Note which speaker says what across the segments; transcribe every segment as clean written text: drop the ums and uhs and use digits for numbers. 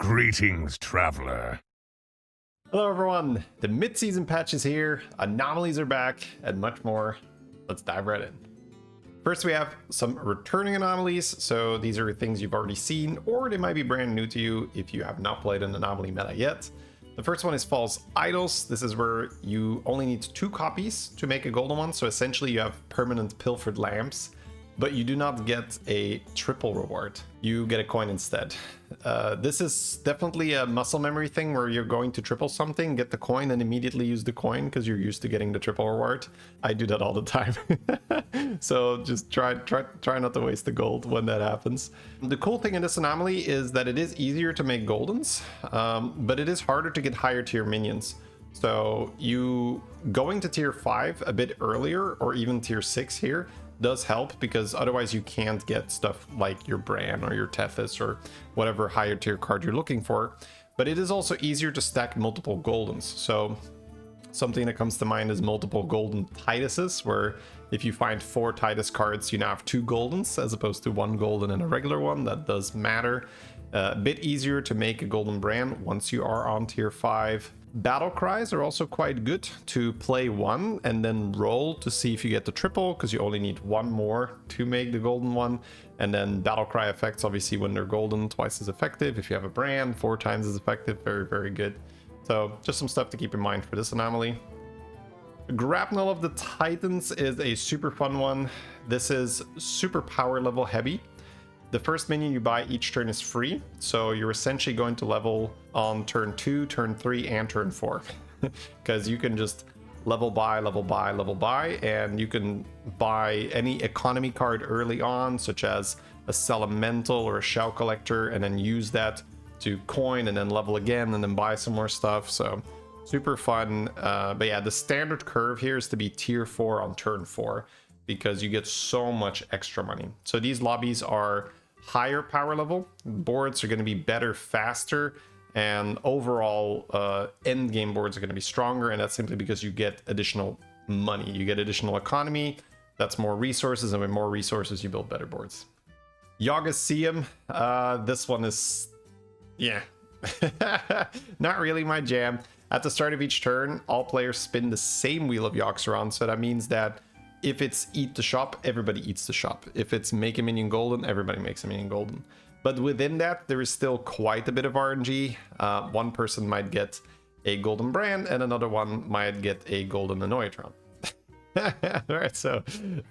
Speaker 1: Greetings, traveler.
Speaker 2: Hello everyone, the mid-season patch is here, anomalies are back, and much more. Let's dive right in. First we have some returning anomalies, so these are things you've already seen, or they might be brand new to you if you have not played an anomaly meta yet. The first one is False Idols. This is where you only need 2 copies to make a golden one, so essentially you have permanent pilfered lamps, but you do not get a triple reward. You get a coin instead. This is definitely a muscle memory thing where you're going to triple something, get the coin, and immediately use the coin because you're used to getting the triple reward. I do that all the time. So just try not to waste the gold when that happens. The cool thing in this anomaly is that it is easier to make goldens, but it is harder to get higher tier minions. So you going to tier 5 a bit earlier, or even tier 6 here, does help, because otherwise you can't get stuff like your Bran or your Tethys or whatever higher tier card you're looking for. But it is also easier to stack multiple goldens. So something that comes to mind is multiple golden Tituses, where if you find 4 Titus cards, you now have 2 goldens as opposed to 1 golden and a regular one. That does matter. A bit easier to make a golden Bran once you are on tier 5. Battle cries are also quite good to play 1 and then roll to see if you get the triple, because you only need 1 more to make the golden one. And then battle cry effects, obviously when they're golden, twice as effective. If you have a brand, 4 times as effective. Very, very good. So just some stuff to keep in mind for this anomaly. Grapnel of the Titans is a super fun one. This is super power level heavy. The first minion you buy each turn is free, so you're essentially going to level on turn 2, turn 3, and turn 4. Because you can just level buy, and you can buy any economy card early on, such as a Elemental or a Shell Collector, and then use that to coin and then level again and then buy some more stuff. So super fun. But yeah, the standard curve here is to be tier 4 on turn 4, because you get so much extra money. So these lobbies are higher power level, boards are going to be better, faster, and overall end game boards are going to be stronger, and that's simply because you get additional money, you get additional economy, that's more resources, and with more resources you build better boards. Yogg-Seum, this one is, yeah, not really my jam. At the start of each turn, all players spin the same wheel of Yoggs around, so that means that if it's eat the shop, everybody eats the shop. If it's make a minion golden, everybody makes a minion golden. But within that, there is still quite a bit of RNG. One person might get a golden Brand, and another one might get a golden Anoyatron. Alright, so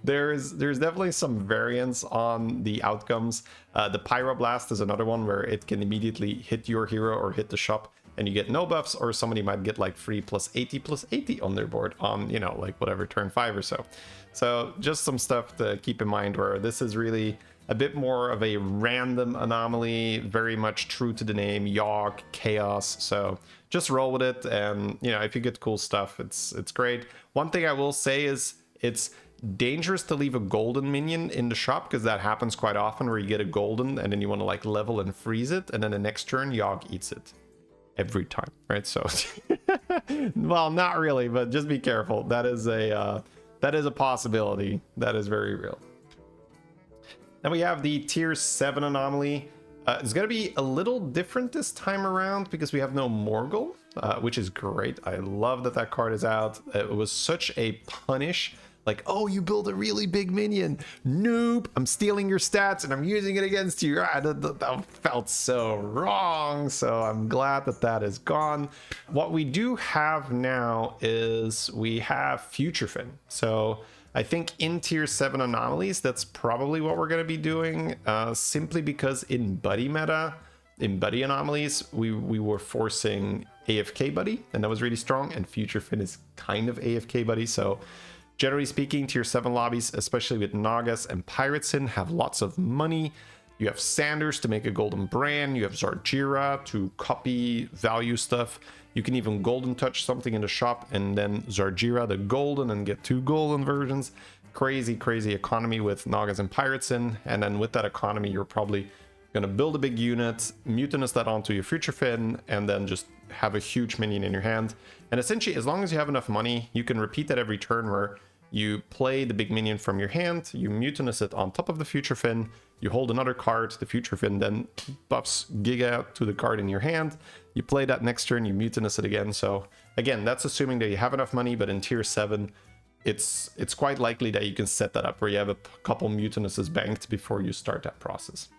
Speaker 2: there's definitely some variance on the outcomes. The Pyroblast is another one where it can immediately hit your hero or hit the shop, and you get no buffs, or somebody might get like free +80/+80 on their board on, you know, like whatever, turn 5 or so. So just some stuff to keep in mind, where this is really a bit more of a random anomaly, very much true to the name, Yogg, Chaos. So just roll with it, and you know, if you get cool stuff, it's great. One thing I will say is it's dangerous to leave a golden minion in the shop, because that happens quite often, where you get a golden and then you want to like level and freeze it, and then the next turn Yogg eats it. Every time, right? So well, not really, but just be careful. That is a possibility. That is very real. Then we have the tier 7 anomaly. It's gonna be a little different this time around, because we have no Morgul, which is great. I love that that card is out. It was such a punish. Like, oh, you build a really big minion. Nope, I'm stealing your stats and I'm using it against you. That felt so wrong. So I'm glad that that is gone. What we do have now is we have Future Fin. So I think in tier 7 anomalies, that's probably what we're going to be doing, simply because in buddy meta, in buddy anomalies, we were forcing AFK buddy, and that was really strong, and Future Fin is kind of AFK buddy. So generally speaking, tier 7 lobbies, especially with Nagas and Pirateson, have lots of money. You have Sanders to make a golden Brand. You have Zarjira to copy value stuff. You can even golden touch something in the shop and then Zarjira the golden and get 2 golden versions. Crazy, crazy economy with Nagas and Pirateson. And then with that economy, you're probably going to build a big unit, mutinous that onto your Future Fin, and then just have a huge minion in your hand. And essentially, as long as you have enough money, you can repeat that every turn, where you play the big minion from your hand, you mutinous it on top of the Future Fin, You hold another card, the Future Fin then buffs Giga to the card in your hand. You play that next turn, you Mutinous it again. So again, that's assuming that you have enough money, but in tier 7, it's quite likely that you can set that up where you have a couple Mutinuses banked before you start that process.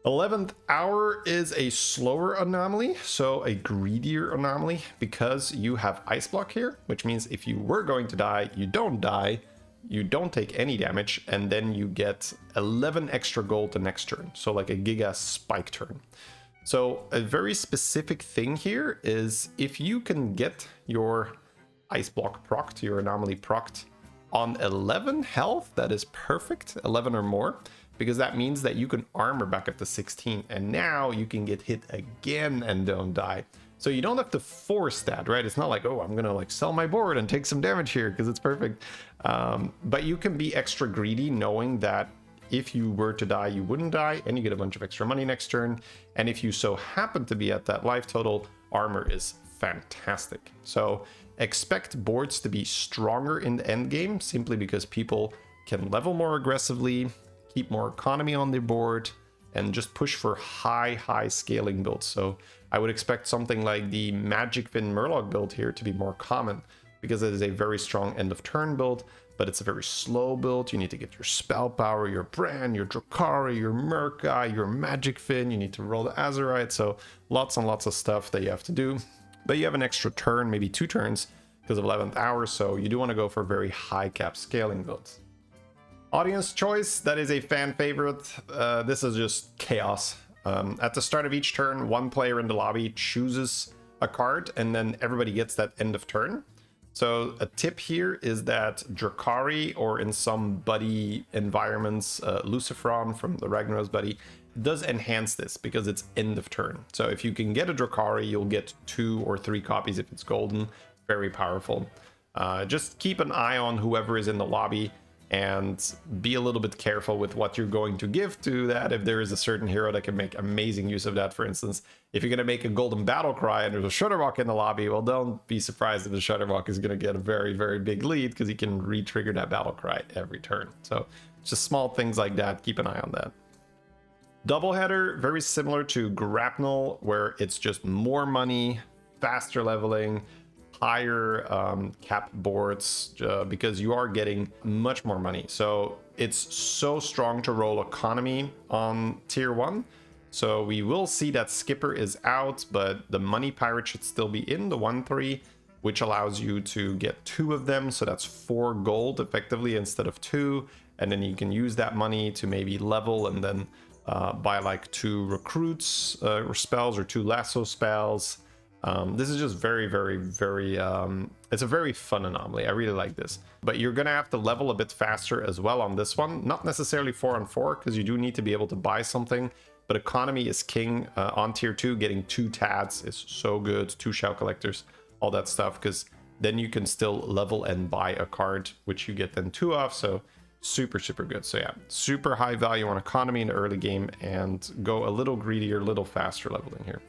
Speaker 2: 11th Hour is a slower anomaly, so a greedier anomaly, because you have Ice Block here, which means if you were going to die, you don't die, you don't take any damage, and then you get 11 extra gold the next turn, so like a Giga Spike turn. So a very specific thing here is if you can get your Ice Block procced, your anomaly procced on 11 health, that is perfect, 11 or more, because that means that you can armor back up to 16, and now you can get hit again and don't die. So you don't have to force that, right? It's not like, oh, I'm gonna like sell my board and take some damage here because it's perfect. But you can be extra greedy knowing that if you were to die, you wouldn't die, and you get a bunch of extra money next turn. And if you so happen to be at that life total, armor is fantastic. So expect boards to be stronger in the end game, simply because people can level more aggressively, keep more economy on their board, and just push for high scaling builds. So I would expect something like the Magic Fin Murloc build here to be more common, because it is a very strong end of turn build, but it's a very slow build. You need to get your spell power, your Bran, your Drukhari, your Murkai, your Magic Fin. You need to roll the Azerite. So lots and lots of stuff that you have to do. But you have an extra turn, maybe 2 turns, because of 11th Hour. So you do want to go for very high cap scaling builds. Audience choice, that is a fan favorite. This is just chaos. At the start of each turn, one player in the lobby chooses a card, and then everybody gets that end of turn. So a tip here is that Drukhari, or in some buddy environments, Lucifron from the Ragnaros buddy, does enhance this because it's end of turn. So if you can get a Drukhari, you'll get 2 or 3 copies if it's golden. Very powerful. Just keep an eye on whoever is in the lobby, and be a little bit careful with what you're going to give to that. If there is a certain hero that can make amazing use of that, for instance, if you're going to make a golden battle cry and there's a Shudderwock in the lobby, well, don't be surprised if the Shudderwock is going to get a very big lead, because he can re-trigger that battle cry every turn. So just small things like that, keep an eye on that. Doubleheader, very similar to Grapnel, where it's just more money, faster leveling, higher cap boards, because you are getting much more money. So it's so strong to roll economy on tier 1. So we will see that Skipper is out, but the money pirate should still be in, the 1/3, which allows you to get 2 of them. So that's 4 gold effectively instead of 2. And then you can use that money to maybe level and then buy like 2 recruits or spells, or 2 lasso spells. This is just very it's a very fun anomaly. I really like this, but you're gonna have to level a bit faster as well on this one. Not necessarily 4-on-4, because you do need to be able to buy something, but economy is king. On tier 2, getting 2 Tads is so good, 2 Shell Collectors, all that stuff, because then you can still level and buy a card, which you get then 2 of. So super good. So yeah, super high value on economy in the early game, and go a little greedier, a little faster leveling here.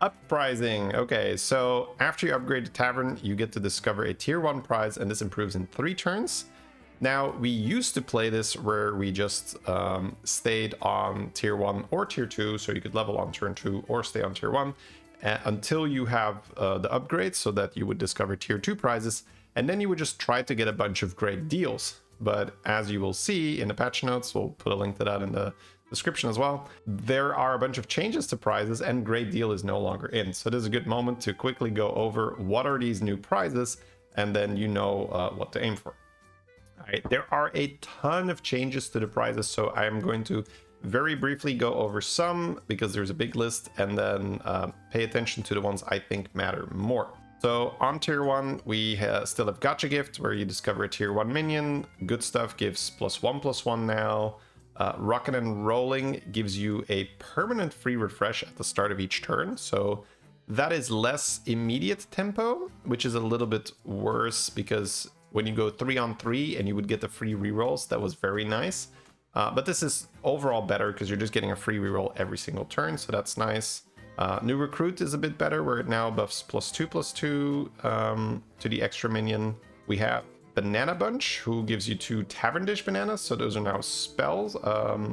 Speaker 2: Uprising. Okay, so after you upgrade the Tavern, you get to discover a tier 1 prize, and this improves in 3 turns. Now, we used to play this where we just stayed on tier 1 or tier 2, so you could level on turn 2 or stay on tier 1 until you have the upgrades, so that you would discover tier 2 prizes, and then you would just try to get a bunch of great deals. But as you will see in the patch notes, we'll put a link to that in the description as well, there are a bunch of changes to prizes, and great deal is no longer in. So this is a good moment to quickly go over what are these new prizes, and then you know what to aim for. All right, there are a ton of changes to the prizes, so I am going to very briefly go over some, because there's a big list, and then pay attention to the ones I think matter more. So on tier 1, we still have Gacha Gift, where you discover a tier 1 minion. Good Stuff gives +1/+1 now. Rockin' and Rolling gives you a permanent free refresh at the start of each turn. So that is less immediate tempo, which is a little bit worse, because when you go 3-on-3 and you would get the free rerolls, that was very nice. But this is overall better, because you're just getting a free reroll every single turn, so that's nice. New Recruit is a bit better, where it now buffs +2/+2 to the extra minion. We have Banana Bunch, who gives you 2 Tavern Dish bananas. So those are now spells,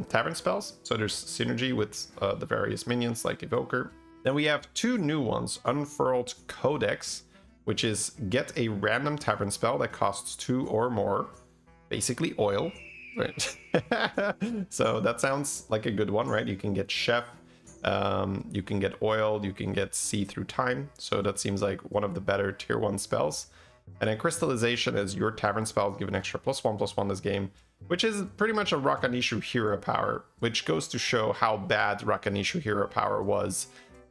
Speaker 2: tavern spells. So there's synergy with the various minions like Evoker. Then we have 2 new ones, Unfurled Codex, which is get a random tavern spell that costs 2 or more, basically oil, right? So that sounds like a good one, right? You can get Chef, you can get oil, you can get See Through Time. So that seems like one of the better tier 1 spells. And then Crystallization is your tavern spells give an extra +1/+1 this game, which is pretty much a Rakanishu hero power, which goes to show how bad Rakanishu hero power was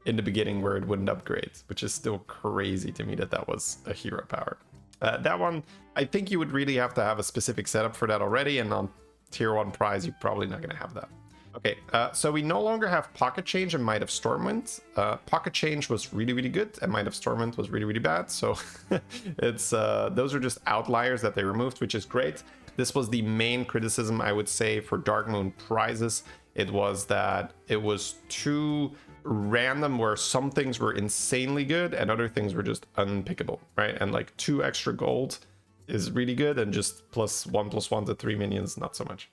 Speaker 2: in the beginning where it wouldn't upgrade, which is still crazy to me that that was a hero power. That one, I think you would really have to have a specific setup for that already, and on tier 1 prize, you're probably not going to have that. Okay, so we no longer have Pocket Change and Might of Stormwind. Pocket Change was really, really good, and Might of Stormwind was really, really bad. So it's those are just outliers that they removed, which is great. This was the main criticism, I would say, for Dark Moon prizes. It was that it was too random, where some things were insanely good and other things were just unpickable, right? And like 2 extra gold is really good, and just +1/+1 to 3 minions, not so much.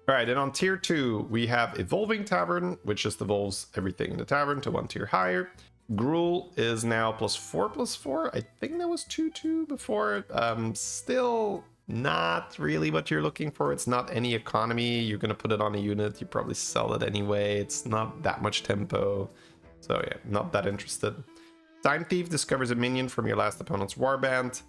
Speaker 2: All right, and on tier 2, we have Evolving Tavern, which just evolves everything in the tavern to 1 tier higher. Gruel is now +4/+4. I think that was 2/2 before. Still not really what you're looking for. It's not any economy. You're going to put it on a unit. You probably sell it anyway. It's not that much tempo. So yeah, not that interested. Time Thief discovers a minion from your last opponent's warband.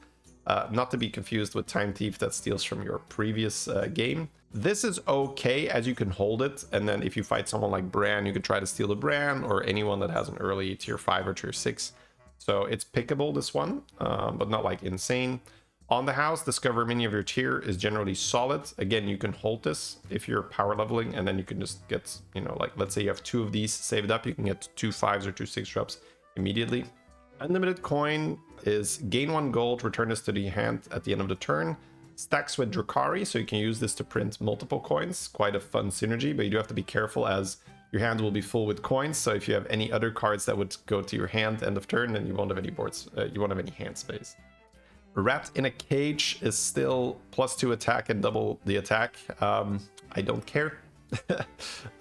Speaker 2: Not to be confused with Time Thief that steals from your previous game. This is okay as you can hold it, and then if you fight someone like Bran, you could try to steal the Bran, or anyone that has an early tier 5 or tier 6. So it's pickable, this one, but not like insane. On the house, discover a minion of your tier is generally solid. Again, you can hold this if you're power leveling, and then you can just get, you know, like let's say you have 2 of these saved up, you can get 2 5s or 2 6 drops immediately. Unlimited Coin is gain 1 gold, return this to the hand at the end of the turn. Stacks with Drukhari, so you can use this to print multiple coins. Quite a fun synergy, but you do have to be careful as your hand will be full with coins. So if you have any other cards that would go to your hand end of turn, then you won't have any boards. You won't have any hand space. Rat in a Cage is still +2 attack and double the attack. I don't care.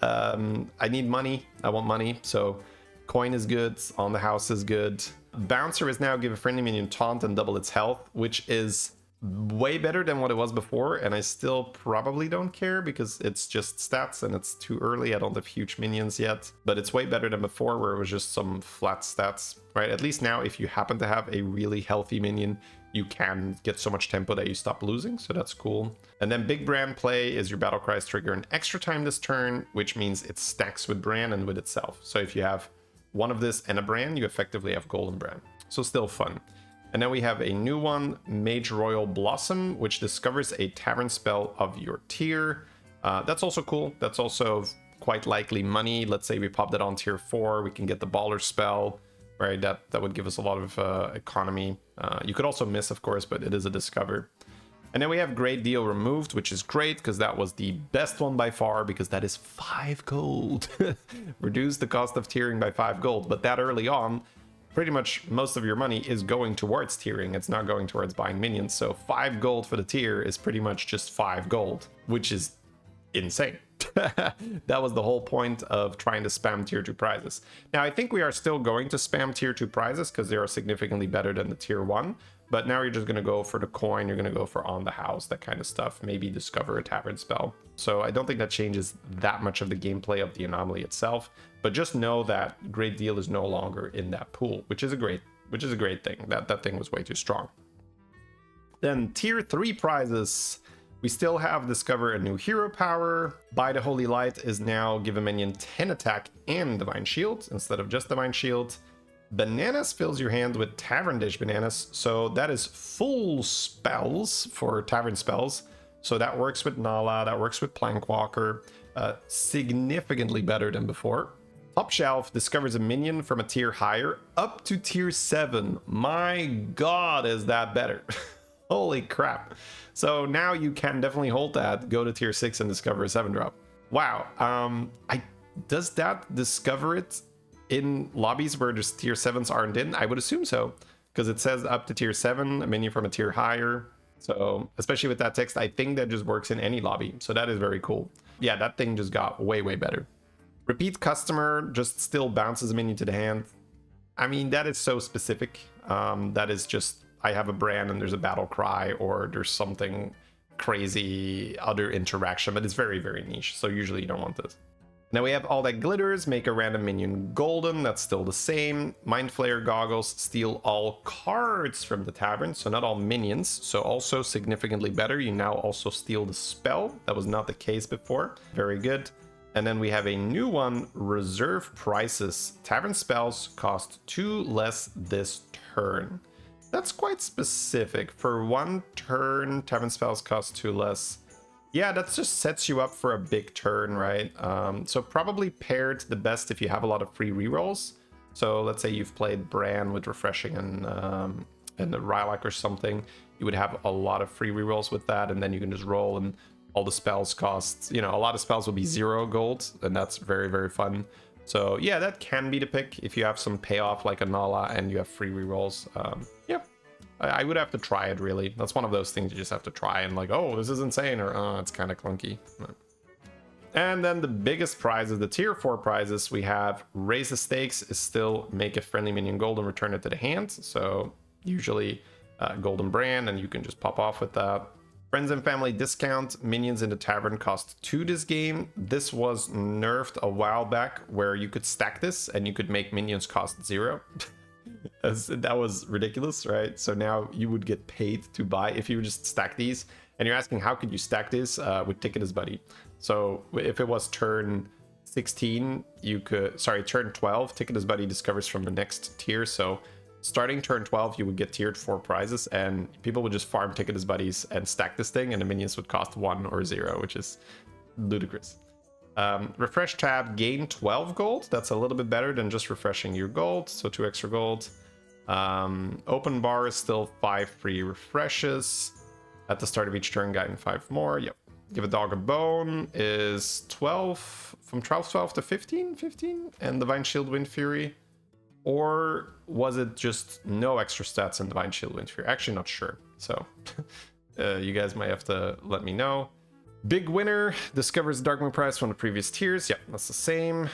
Speaker 2: I need money. I want money. So coin is good. On the house is good. Bouncer is now give a friendly minion taunt and double its health, which is way better than what it was before, and I still probably don't care because it's just stats and it's too early. I don't have huge minions yet, but it's way better than before where it was just some flat stats, right? At least now if you happen to have a really healthy minion, you can get so much tempo that you stop losing, so that's cool. And then Big Bran play is your battle cries trigger an extra time this turn, which means it stacks with Bran and with itself. So if you have one of this and a Bran, you effectively have Golden Bran. So still fun. And then we have a new one, Mage Royal Blossom, which discovers a tavern spell of your tier. That's also cool. That's also quite likely money. Let's say we pop that on tier 4, we can get the Baller spell, right? That would give us a lot of economy. You could also miss, of course, but it is a discover. And then we have Great Deal removed, which is great because that was the best one by far, because that is 5 gold. Reduce the cost of tiering by 5 gold, but that early on, pretty much most of your money is going towards tiering. It's not going towards buying minions. So 5 gold for the tier is pretty much just 5 gold, which is insane. That was the whole point of trying to spam tier 2 prizes. Now, I think we are still going to spam tier 2 prizes because they are significantly better than the tier 1. But now you're just going to go for the coin. You're going to go for on the house, that kind of stuff. Maybe discover a tavern spell. So I don't think that changes that much of the gameplay of the anomaly itself. But just know that Great Deal is no longer in that pool, which is a great thing. That thing was way too strong. Then tier 3 prizes. We still have discover a new hero power. Buy the Holy Light is now give a minion 10 attack and Divine Shield instead of just Divine Shield. Bananas fills your hand with Tavern Dish bananas, so that is full spells for tavern spells. So that works with Nala, that works with Plankwalker, significantly better than before. Top Shelf discovers a minion from a tier higher up to tier 7. My god, is that better? Holy crap. So now you can definitely hold that, go to tier 6 and discover a 7-drop. Wow, does that discover it in lobbies where just tier 7s aren't in? I would assume so, because it says up to tier 7, a minion from a tier higher. So especially with that text, I think that just works in any lobby. So that is very cool. Yeah, that thing just got way, way better. Repeat customer just still bounces a minion to the hand. I mean, that is so specific. That is just, I have a brand and there's a battle cry or there's something crazy other interaction, but it's very, very niche. So usually you don't want this. Now we have all that glitters, make a random minion golden, that's still the same. Mind Flayer goggles, steal all cards from the tavern, so not all minions, so also significantly better. You now also steal the spell, that was not the case before. Very good. And then we have a new one, reserve prices. Tavern spells cost 2 less this turn. That's quite specific. For 1 turn, tavern spells cost 2 less. Yeah, that just sets you up for a big turn, right? So probably paired the best if you have a lot of free rerolls. So let's say you've played Bran with Refreshing and the Rylak or something. You would have a lot of free rerolls with that, and then you can just roll and all the spells cost, you know, a lot of spells will be 0 gold, and that's very, very fun. So yeah, that can be the pick if you have some payoff like a Nala and you have free rerolls. Yeah. I would have to try it, really. That's one of those things you just have to try and like, oh, this is insane, or oh, it's kind of clunky. And then the biggest prizes, the tier 4 prizes, we have raise the stakes is still make a friendly minion gold and return it to the hand. So usually golden brand, and you can just pop off with that. Friends and family discount, minions in the tavern cost 2 this game. This was nerfed a while back where you could stack this and you could make minions cost 0. That was ridiculous, right? So now you would get paid to buy if you just stack these. And you're asking, how could you stack this with Ticket as Buddy? So if it was turn 16, you could, sorry, turn 12, Ticket as Buddy discovers from the next tier. So starting turn 12, you would get tiered 4 prizes, and people would just farm Ticket as Buddies and stack this thing, and the minions would cost 1 or 0, which is ludicrous. Refresh tab, gain 12 gold. That's a little bit better than just refreshing your gold, so 2 extra gold. Open bar is still 5 free refreshes at the start of each turn, getting 5 more. Yep. Give a dog a bone is 12, from 12 to 15, and Divine Shield, Wind Fury. Or was it just no extra stats in Divine Shield, Wind Fury? Actually, not sure. So you guys might have to let me know. Big winner, discovers Dark Moon prize from the previous tiers. Yep, that's the same.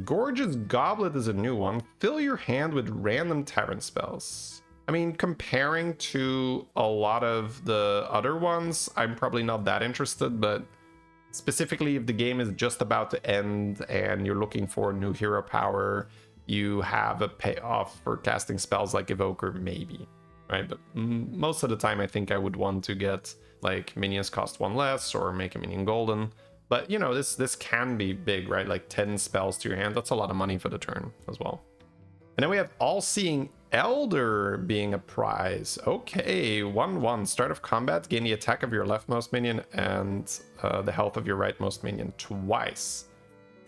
Speaker 2: Gorgeous Goblet is a new one. Fill your hand with random tavern spells. I mean, comparing to a lot of the other ones, I'm probably not that interested, but specifically if the game is just about to end and you're looking for new hero power, you have a payoff for casting spells like Evoker, maybe, right? But most of the time, I think I would want to get like minions cost 1 less or make a minion golden. But you know, this can be big, right? Like 10 spells to your hand. That's a lot of money for the turn as well. And then we have All-Seeing Elder being a prize. Okay, 1/1. Start of combat, gain the attack of your leftmost minion and the health of your rightmost minion twice.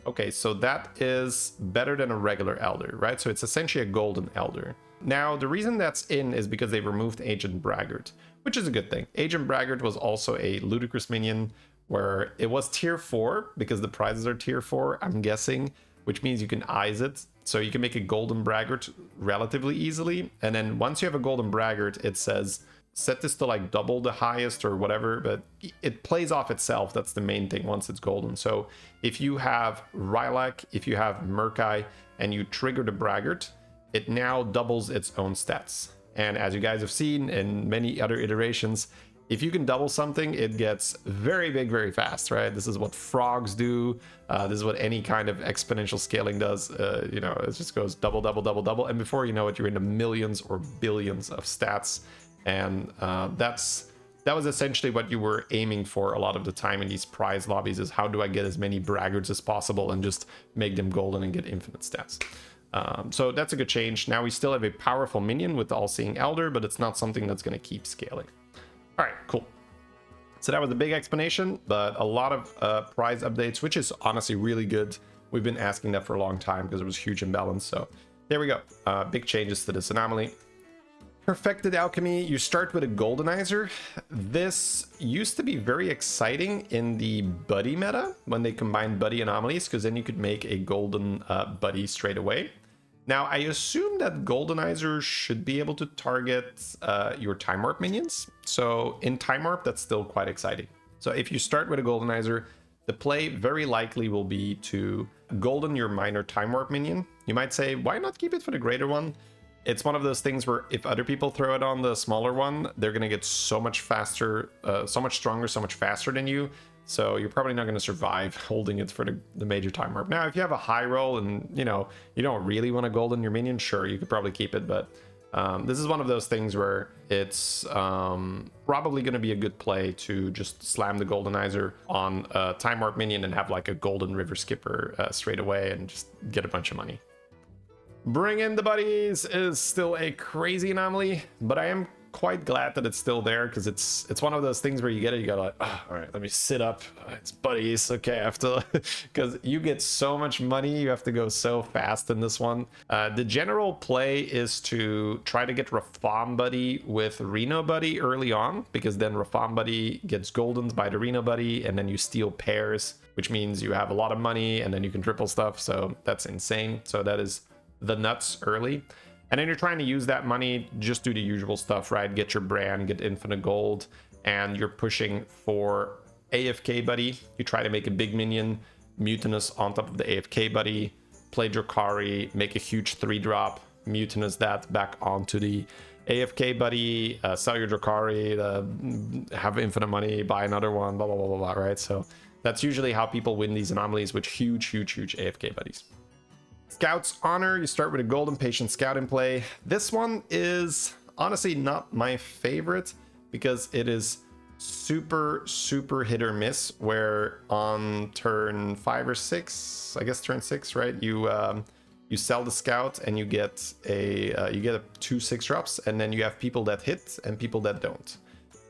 Speaker 2: Okay, so that is better than a regular Elder, right? So it's essentially a golden Elder. Now, the reason that's in is because they removed Agent Braggart, which is a good thing. Agent Braggart was also a ludicrous minion where it was tier 4 because the prizes are tier 4, I'm guessing, which means you can eyes it. So you can make a golden Braggart relatively easily. And then once you have a golden Braggart, it says set this to like double the highest or whatever, but it plays off itself. That's the main thing once it's golden. So if you have Rylak, if you have Murkai, and you trigger the Braggart, it now doubles its own stats. And as you guys have seen in many other iterations, if you can double something, it gets very big very fast, right? This is what frogs do. This is what any kind of exponential scaling does. You know, it just goes double, double, double, double. And before you know it, you're in the millions or billions of stats. And that was essentially what you were aiming for a lot of the time in these prize lobbies, is how do I get as many braggarts as possible and just make them golden and get infinite stats. So that's a good change. Now we still have a powerful minion with the All-Seeing Elder, but it's not something that's going to keep scaling. All right, cool. So that was a big explanation, but a lot of prize updates, which is honestly really good. We've been asking that for a long time because it was huge imbalance. So there we go. Big changes to this anomaly. Perfected Alchemy, you start with a Goldenizer. This used to be very exciting in the buddy meta when they combined buddy anomalies, because then you could make a golden buddy straight away. Now, I assume that Goldenizer should be able to target your Time Warp minions. So in Time Warp, that's still quite exciting. So if you start with a Goldenizer, the play very likely will be to golden your minor Time Warp minion. You might say, why not keep it for the greater one? It's one of those things where if other people throw it on the smaller one, they're going to get so much faster, so much stronger, so much faster than you. So you're probably not going to survive holding it for the major Time Warp. Now, if you have a high roll and, you know, you don't really want to golden your minion, sure, you could probably keep it. But this is one of those things where it's probably going to be a good play to just slam the Goldenizer on a Time Warp minion and have like a Golden River Skipper straight away and just get a bunch of money. Bring in the buddies is still a crazy anomaly, but I am quite glad that it's still there because it's one of those things where you get it, you gotta like, oh, all right, let me sit up. It's buddies, okay, I have to, because you get so much money, you have to go so fast in this one. The general play is to try to get Reform Buddy with Reno Buddy early on, because then Reform Buddy gets goldens by the Reno Buddy, and then you steal pairs, which means you have a lot of money, and then you can triple stuff, so that's insane. So that is the nuts early. And then you're trying to use that money, just do the usual stuff, right? Get your brand, get infinite gold, and you're pushing for AFK Buddy. You try to make a big minion, Mutinous on top of the AFK Buddy, play Drakari, make a huge 3-drop, Mutinous that back onto the AFK Buddy, sell your Drakari, have infinite money, buy another one, blah, blah, blah, blah, blah, right? So that's usually how people win these anomalies with huge, huge, huge AFK Buddies. Scout's Honor, you start with a Golden Patient Scout in play. This one is honestly not my favorite because it is super, super hit or miss, where on turn 5 or 6, I guess turn 6, right? You sell the Scout and you get a 2 6-drops, and then you have people that hit and people that don't.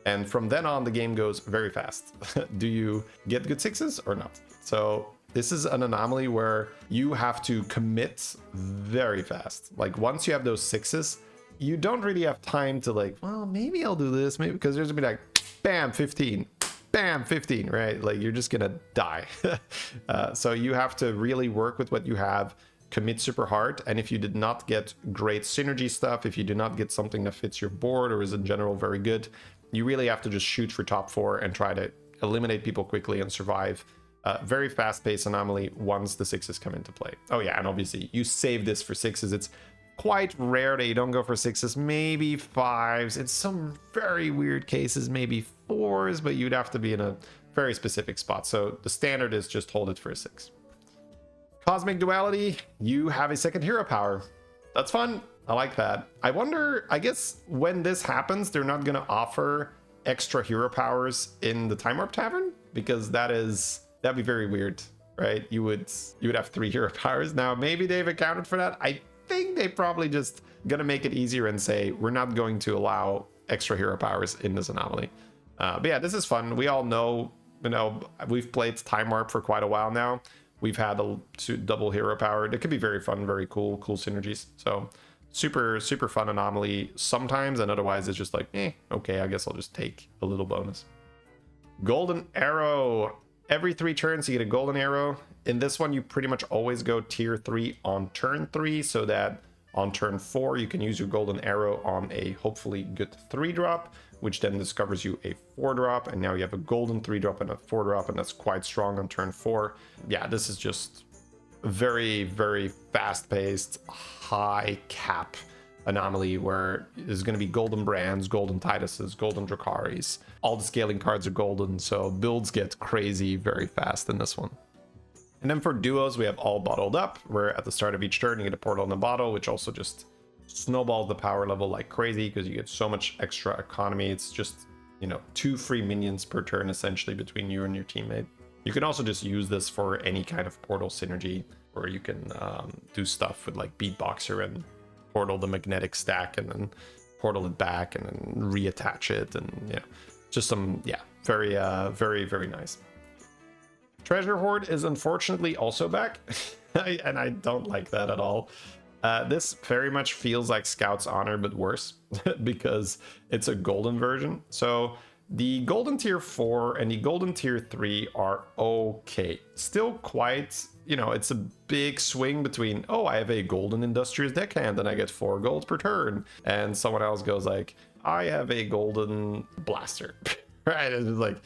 Speaker 2: And from then on, the game goes very fast. Do you get good 6s or not? So this is an anomaly where you have to commit very fast. Like once you have those 6s, you don't really have time to like, well, maybe I'll do this, maybe, because there's gonna be like, bam, 15, bam, 15, right? Like you're just gonna die. So you have to really work with what you have, commit super hard. And if you did not get great synergy stuff, if you do not get something that fits your board or is in general very good, you really have to just shoot for top 4 and try to eliminate people quickly and survive. Very fast-paced anomaly once the 6s come into play. Oh yeah, and obviously you save this for 6s. It's quite rare that you don't go for 6s, maybe 5s. In some very weird cases, maybe 4s, but you'd have to be in a very specific spot. So the standard is just hold it for a 6. Cosmic Duality, you have a second hero power. That's fun. I like that. I wonder, I guess when this happens, they're not going to offer extra hero powers in the Time Warp Tavern, because that'd be very weird, right? You would have 3 hero powers. Now, maybe they've accounted for that. I think they probably just gonna make it easier and say, we're not going to allow extra hero powers in this anomaly. But yeah, this is fun. We all know, you know, we've played Time Warp for quite a while now. We've had a double hero power. It could be very fun, very cool synergies. So super, super fun anomaly sometimes, and otherwise it's just like, okay, I guess I'll just take a little bonus. Golden Arrow. Every 3 turns, you get a golden arrow. In this one, you pretty much always go tier 3 on turn 3, so that on turn 4, you can use your golden arrow on a hopefully good 3-drop, which then discovers you a 4-drop, and now you have a golden 3-drop and a 4-drop, and that's quite strong on turn 4. Yeah, this is just very, very fast-paced, high cap anomaly where there's going to be golden brands, golden Tituses, golden Drakaris. All the scaling cards are golden, so builds get crazy very fast in this one. And then for duos, we have all bottled up, where at the start of each turn you get a portal in a bottle, which also just snowballs the power level like crazy because you get so much extra economy. It's just, you know, 2 free minions per turn essentially between you and your teammate. You can also just use this for any kind of portal synergy, where you can do stuff with like Beatboxer and portal the magnetic stack and then portal it back and then reattach it, and just some very very nice. Treasure Hoard is unfortunately also back. And I don't like that at all. This very much feels like Scout's Honor but worse because it's a golden version. So The golden tier 4 and the golden tier 3 are okay. Still quite, it's a big swing between, oh, I have a golden industrious deckhand and I get 4 gold per turn. And someone else goes like, I have a golden blaster, right? It's just like,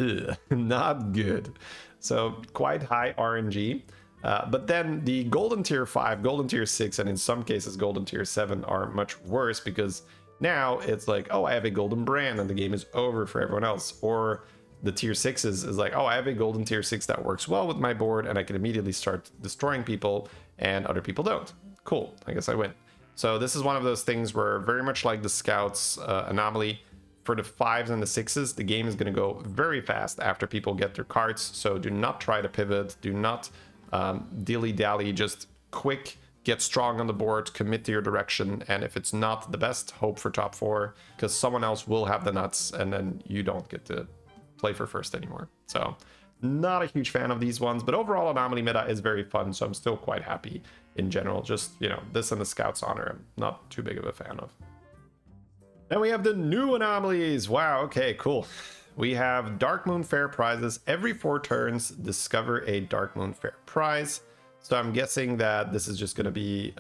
Speaker 2: ugh, not good. So quite high RNG. But then the golden tier 5, golden tier 6, and in some cases golden tier 7 are much worse because now it's like, oh, I have a golden brand and the game is over for everyone else. Or the tier 6s is like, oh, I have a golden tier 6 that works well with my board and I can immediately start destroying people and other people don't. Cool, I guess I win. So this is one of those things where very much like the scouts anomaly, for the 5s and the 6s, the game is going to go very fast after people get their cards. So do not try to pivot, do not dilly-dally, just quick, get strong on the board, commit to your direction, and if it's not the best, hope for top 4, because someone else will have the nuts, and then you don't get to play for first anymore. So not a huge fan of these ones, but overall anomaly meta is very fun, so I'm still quite happy in general. Just, this and the Scout's Honor I'm not too big of a fan of. Then we have the new anomalies. Wow, okay, cool. We have Dark Moon Fair prizes. Every 4 turns, discover a Dark Moon Fair prize. So I'm guessing that this is just going to be,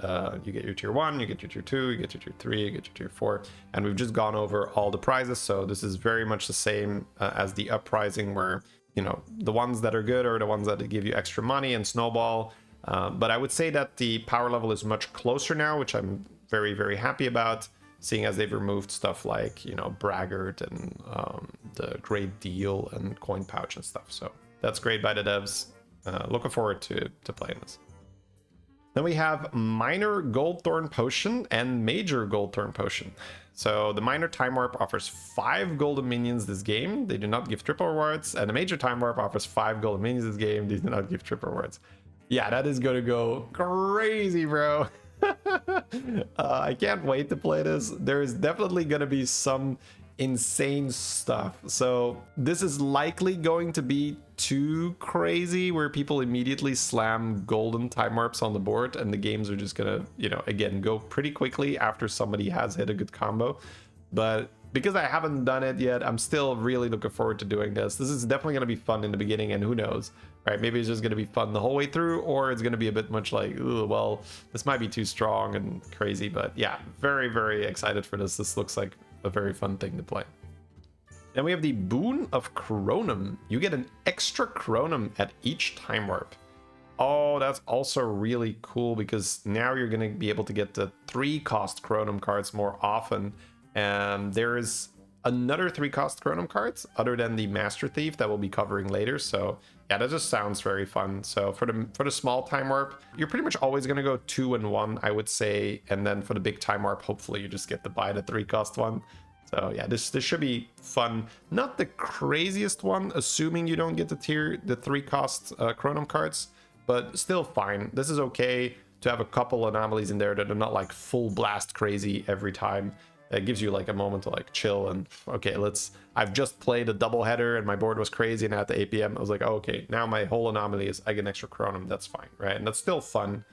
Speaker 2: you get your tier 1, you get your tier 2, you get your tier 3, you get your tier 4. And we've just gone over all the prizes. So this is very much the same as the uprising where, the ones that are good are the ones that give you extra money and snowball. But I would say that the power level is much closer now, which I'm very, very happy about, seeing as they've removed stuff like, Braggart and the Great Deal and Coin Pouch and stuff. So that's great by the devs. Looking forward to playing this. Then we have Minor Goldthorn Potion and Major Goldthorn Potion. So the Minor Time Warp offers 5 golden minions this game. They do not give triple rewards. And the Major Time Warp offers 5 golden minions this game. These do not give triple rewards. Yeah, that is going to go crazy, bro. I can't wait to play this. There is definitely going to be some insane stuff. So this is likely going to be too crazy where people immediately slam golden time warps on the board and the games are just gonna, again, go pretty quickly after somebody has hit a good combo. But because I haven't done it yet, I'm still really looking forward to doing this. This is definitely going to be fun in the beginning, and who knows, right? Maybe it's just going to be fun the whole way through, or it's going to be a bit much like, ooh, well, this might be too strong and crazy. But yeah, very, very excited for this. This looks like a very fun thing to play. Then we have the Boon of Chronum. You get an extra Chronum at each time warp. Oh, that's also really cool because now you're going to be able to get the 3-cost Chronum cards more often. And there is another 3-cost Chronum cards other than the Master Thief that we'll be covering later. So yeah, that just sounds very fun. So for the small time warp, you're pretty much always going to go 2 and 1, I would say. And then for the big time warp, hopefully you just get to buy the 3-cost one. So yeah, this should be fun. Not the craziest one, assuming you don't get the 3-cost Chronum cards, but still fine. This is okay to have a couple anomalies in there that are not like full blast crazy every time. It gives you like a moment to like chill and okay, I've just played a double header and my board was crazy and at the 8 p.m. I was like, oh, okay, now my whole anomaly is I get an extra Chronum. That's fine, right? And that's still fun.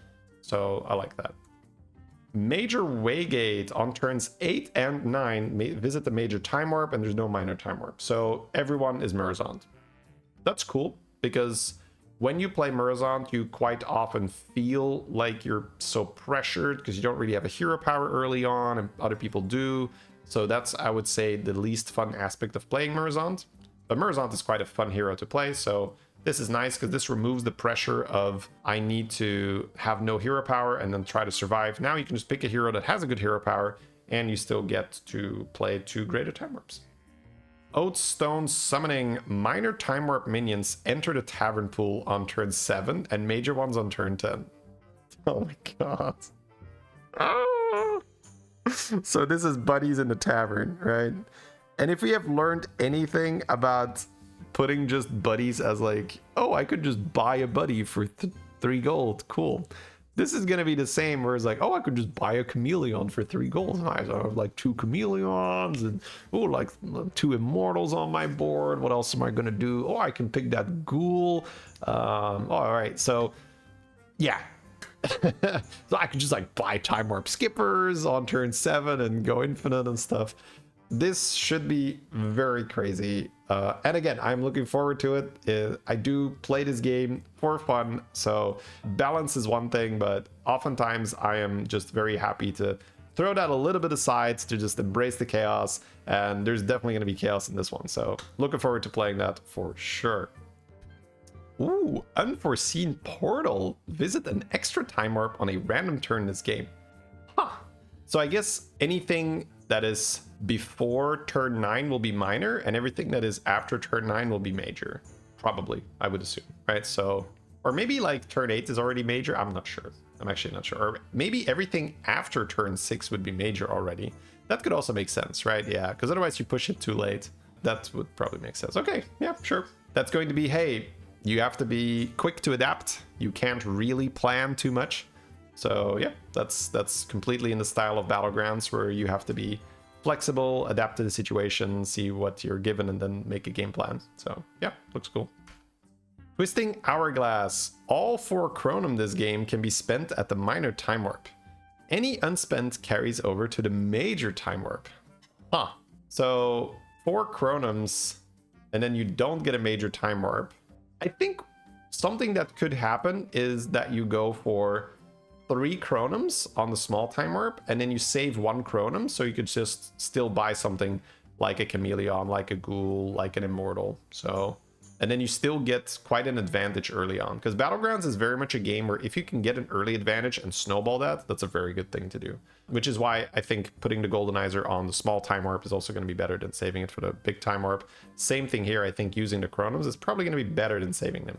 Speaker 2: So I like that. Major Waygate on turns 8 and 9, visit the major time warp and there's no minor time warp. So everyone is Murazond. That's cool because when you play Murazond, you quite often feel like you're so pressured because you don't really have a hero power early on and other people do. So that's, I would say, the least fun aspect of playing Murazond. But Murazond is quite a fun hero to play. So this is nice because this removes the pressure of I need to have no hero power and then try to survive. Now you can just pick a hero that has a good hero power and you still get to play 2 greater time warps. Oathstone Summoning. Minor time warp minions enter the tavern pool on turn 7 and major ones on turn 10. Oh my god. Ah. So this is buddies in the tavern, right? And if we have learned anything about putting just buddies as like, oh, I could just buy a buddy for 3 gold, cool. This is going to be the same where it's like, oh, I could just buy a chameleon for 3 gold. Nice. I have like 2 chameleons and oh, like 2 immortals on my board. What else am I going to do? Oh, I can pick that ghoul. All right. So yeah. So I could just like buy time warp skippers on turn 7 and go infinite and stuff. this should be very crazy. And again, I'm looking forward to it. I do play this game for fun, so balance is one thing, but oftentimes I am just very happy to throw that a little bit aside to just embrace the chaos, and there's definitely going to be chaos in this one, so looking forward to playing that for sure. Ooh, unforeseen portal. Visit an extra time warp on a random turn in this game. Huh. So I guess anything that is before turn 9 will be minor, and everything that is after turn 9 will be major. Probably, I would assume, right? So, or maybe like turn 8 is already major. I'm not sure. I'm actually not sure. Or maybe everything after turn 6 would be major already. That could also make sense, right? Yeah, because otherwise you push it too late. That would probably make sense. Okay, yeah, sure. That's going to be, hey, you have to be quick to adapt. You can't really plan too much. So yeah, that's completely in the style of Battlegrounds, where you have to be flexible, adapt to the situation, see what you're given, and then make a game plan. So yeah, looks cool. Twisting Hourglass. All 4 chronum this game can be spent at the minor time warp. Any unspent carries over to the major time warp. Huh. So 4 chronums, and then you don't get a major time warp. I think something that could happen is that you go for 3 chronums on the small time warp, and then you save 1 chronum, so you could just still buy something like a chameleon, like a ghoul, like an immortal. So, and then you still get quite an advantage early on, because Battlegrounds is very much a game where if you can get an early advantage and snowball that, that's a very good thing to do. Which is why I think putting the Goldenizer on the small time warp is also going to be better than saving it for the big time warp. Same thing here. I think using the chronums is probably going to be better than saving them.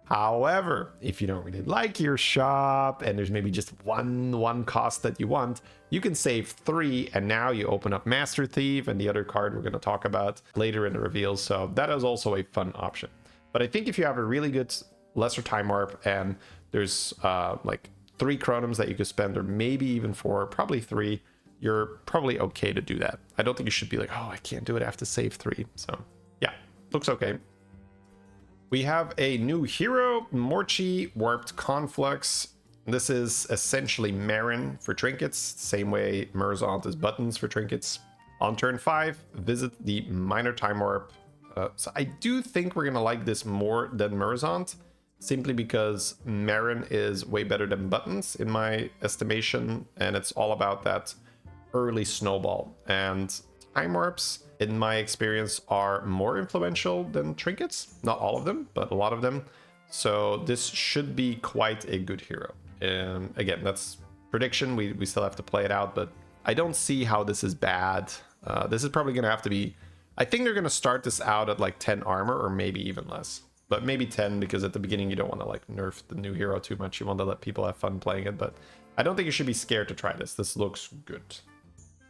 Speaker 2: However, if you don't really like your shop and there's maybe just one cost that you want, you can save 3, and now you open up Master Thief and the other card we're going to talk about later in the reveals. So that is also a fun option. But I think if you have a really good lesser time warp and there's like 3 chronums that you could spend, or maybe even 4, probably 3, you're probably okay to do that. I don't think you should be like, oh, I can't do it, I have to save 3. So yeah, looks okay. We have a new hero, Morchi Warped Conflux. This is essentially Marin for trinkets, same way Merzont is buttons for trinkets. On turn 5, visit the minor time warp. So I do think we're gonna like this more than Merzont, simply because Marin is way better than buttons in my estimation, and it's all about that early snowball. And time warps, in my experience, are more influential than trinkets. Not all of them, but a lot of them. So this should be quite a good hero. And again, that's prediction. We still have to play it out, but I don't see how this is bad. This is probably going to have to be... I think they're going to start this out at like 10 armor, or maybe even less. But maybe 10, because at the beginning you don't want to like nerf the new hero too much. You want to let people have fun playing it, but I don't think you should be scared to try this. This looks good.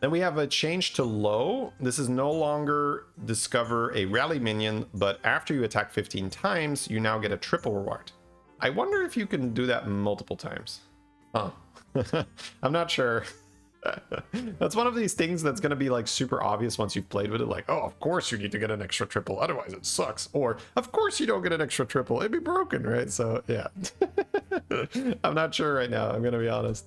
Speaker 2: Then we have a change to low. This is no longer discover a rally minion, but after you attack 15 times, you now get a triple reward. I wonder if you can do that multiple times. Huh. I'm not sure. That's one of these things that's going to be like super obvious once you've played with it. Like, oh, of course you need to get an extra triple, otherwise it sucks. Or, of course you don't get an extra triple, it'd be broken, right? So, yeah. I'm not sure right now, I'm going to be honest.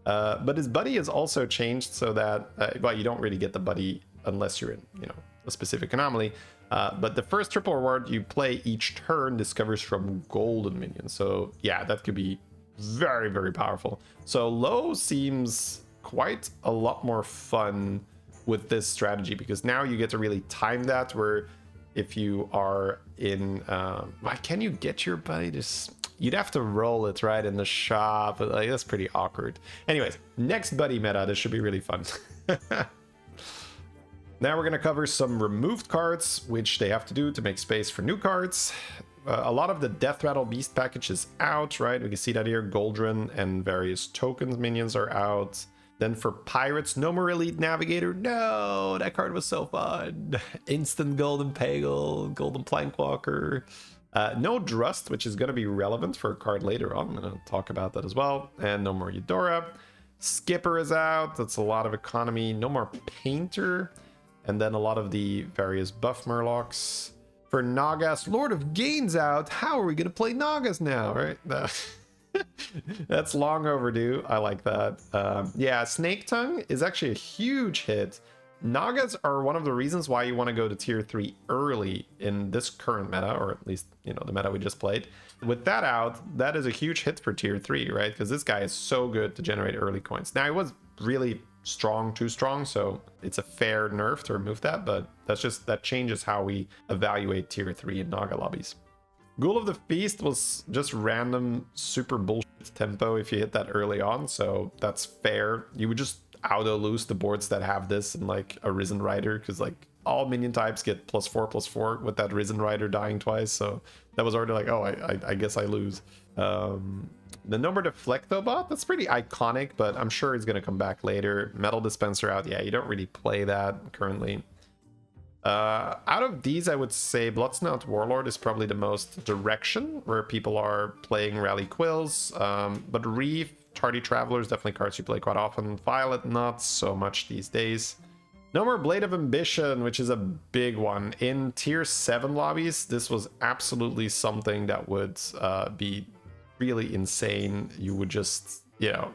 Speaker 2: But his buddy has also changed so that, well, you don't really get the buddy unless you're in, you know, a specific anomaly. But the first triple reward you play each turn discovers from golden minions. So yeah, that could be very, very powerful. So low seems quite a lot more fun with this strategy, because now you get to really time that, where if you are in, why can you get your buddy to... You'd have to roll it right in the shop. Like, that's pretty awkward. Anyways, next buddy meta. This should be really fun. Now we're going to cover some removed cards, which they have to do to make space for new cards. A lot of the Death Rattle Beast package is out, right? We can see that here. Goldrun and various tokens minions are out. Then for Pirates, no more Elite Navigator. No, that card was so fun. Instant Golden Pagel, Golden Plankwalker. No Drust, which is going to be relevant for a card later on. I'm going to talk about that as well. And no more Eudora. Skipper is out. That's a lot of economy. No more Painter. And then a lot of the various buff Murlocs. For Nagas, Lord of Gain's out. How are we going to play Nagas now, right? That's long overdue. I like that. Yeah, Snake Tongue is actually a huge hit Nagas are one of the reasons why you want to go to tier 3 early in this current meta, or at least, you know, the meta we just played. With that out, that is a huge hit for tier 3, right? Because this guy is so good to generate early coins. Now, it was really strong, too strong, so it's a fair nerf to remove that, but that changes how we evaluate tier 3 in Naga lobbies. Ghoul of the Feast was just random super bullshit tempo if you hit that early on, so that's fair. You would just auto lose the boards that have this in like a Risen Rider, because like all minion types get +4/+4 with that Risen Rider dying twice, so that was already like, oh, I guess I lose. The Nomor Deflectobot, that's pretty iconic, but I'm sure it's going to come back later. Metal Dispenser out, yeah, you don't really play that currently. Out of these, I would say Bloodsnout Warlord is probably the most direction where people are playing Rally Quills, but Reef, Tardy Traveler is definitely cards you play quite often. Violet, not so much these days. No more Blade of Ambition, which is a big one. In tier 7 lobbies, this was absolutely something that would be really insane. You would just, you know,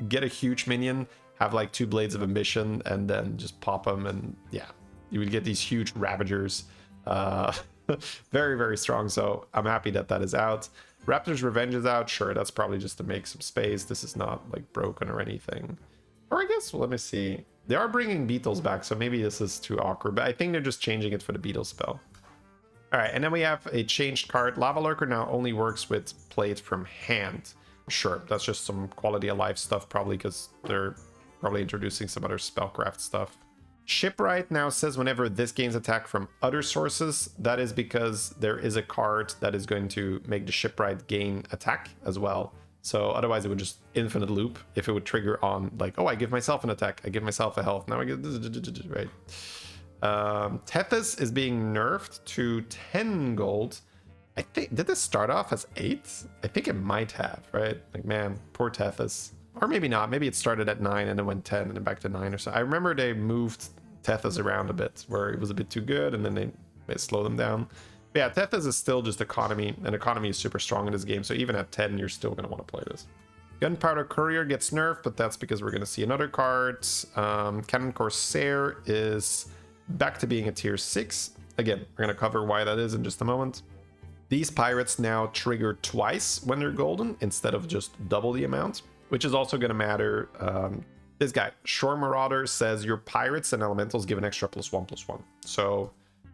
Speaker 2: get a huge minion, have like 2 Blades of Ambition, and then just pop them, and yeah, you would get these huge Ravagers. Very, very strong, so I'm happy that that is out. Raptor's Revenge is out. Sure, that's probably just to make some space. This is not like broken or anything. Or I guess, well, let me see. They are bringing Beetles back, so maybe this is too awkward, but I think they're just changing it for the Beetle spell. All right, and then we have a changed card. Lava Lurker now only works with played from hand. Sure, that's just some quality of life stuff, probably because they're probably introducing some other spellcraft stuff. Shipwright now says whenever this gains attack from other sources, that is because there is a card that is going to make the Shipwright gain attack as well. So otherwise it would just infinite loop if it would trigger on like, oh, I give myself an attack, I give myself a health, now I get this, right? Tethys is being nerfed to 10 gold. I think, did this start off as 8? I think it might have, right? Like, man, poor Tethys. Or maybe not. Maybe it started at 9 and then went 10 and then back to 9 or so. I remember they moved Tethys around a bit where it was a bit too good and then they slowed them down. But yeah, Tethys is still just economy, and economy is super strong in this game. So even at 10, you're still going to want to play this. Gunpowder Courier gets nerfed, but that's because we're going to see another card. Cannon Corsair is back to being a tier 6. Again, we're going to cover why that is in just a moment. These pirates now trigger twice when they're golden instead of just double the amount, which is also going to matter. This guy, Shore Marauder, says your pirates and elementals give an extra +1/+1. So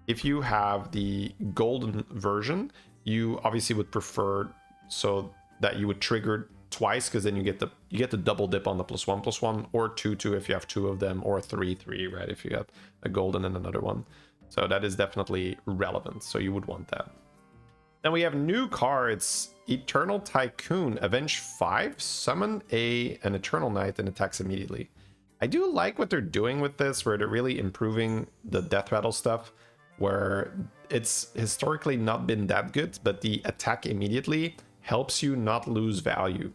Speaker 2: if you have the golden version, you obviously would prefer so that you would trigger twice, because then you get the double dip on the +1/+1, or 2/2 if you have 2 of them, or 3/3, right, if you got a golden and another one. So that is definitely relevant, so you would want that. Then we have new cards. Eternal Tycoon, Avenge 5, summon an Eternal Knight and attacks immediately. I do like what they're doing with this, where they're really improving the death rattle stuff, where it's historically not been that good, but the attack immediately helps you not lose value.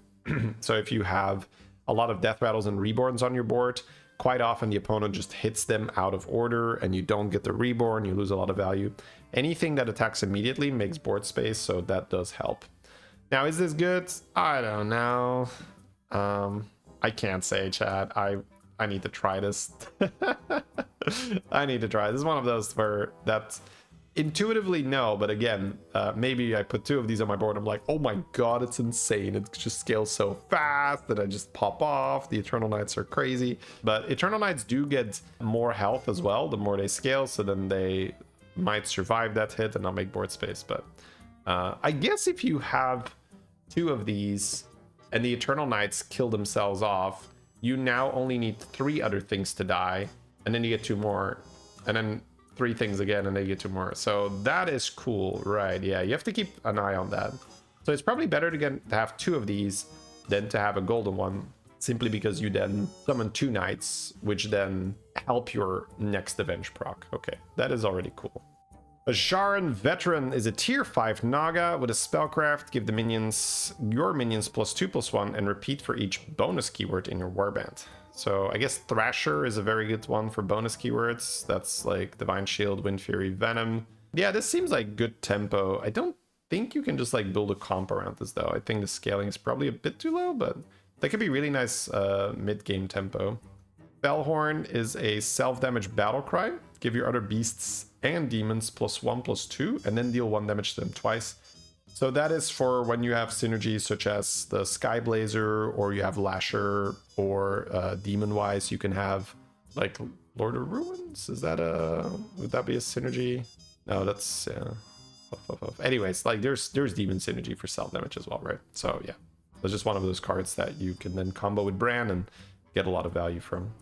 Speaker 2: So if you have a lot of death rattles and reborns on your board, quite often the opponent just hits them out of order and you don't get the reborn, you lose a lot of value. Anything that attacks immediately makes board space, so that does help. Now, is this good? I don't know. I can't say, chat. I need to try this. I need to try. This is one of those where that's intuitively no, but again, maybe I put 2 of these on my board. I'm like, oh my god, it's insane. It just scales so fast that I just pop off. The Eternal Knights are crazy, but Eternal Knights do get more health as well the more they scale, so then they might survive that hit and not make board space. But I guess if you have 2 of these and the Eternal Knights kill themselves off, you now only need 3 other things to die, and then you get 2 more, and then 3 things again, and then you get 2 more. So that is cool, right? Yeah, you have to keep an eye on that. So it's probably better to have 2 of these than to have a golden one, simply because you then summon 2 knights, which then help your next Avenge proc. Okay, that is already cool. A Jaran Veteran is a tier 5 Naga with a spellcraft. Give the minions, your minions, +2/+1 and repeat for each bonus keyword in your warband. So I guess Thrasher is a very good one for bonus keywords. That's like Divine Shield, Wind Fury, Venom. Yeah, this seems like good tempo. I don't think you can just like build a comp around this though. I think the scaling is probably a bit too low, but that could be really nice mid-game tempo. Bellhorn is a self-damage battle cry. Give your other beasts and demons +1/+2, and then deal 1 damage to them twice. So that is for when you have synergies such as the Sky Blazer, or you have Lasher, or demon-wise you can have like Lord of Ruins. Is that would that be a synergy? No, that's anyways, like there's demon synergy for self-damage as well, right? So yeah, that's just one of those cards that you can then combo with Bran and get a lot of value from.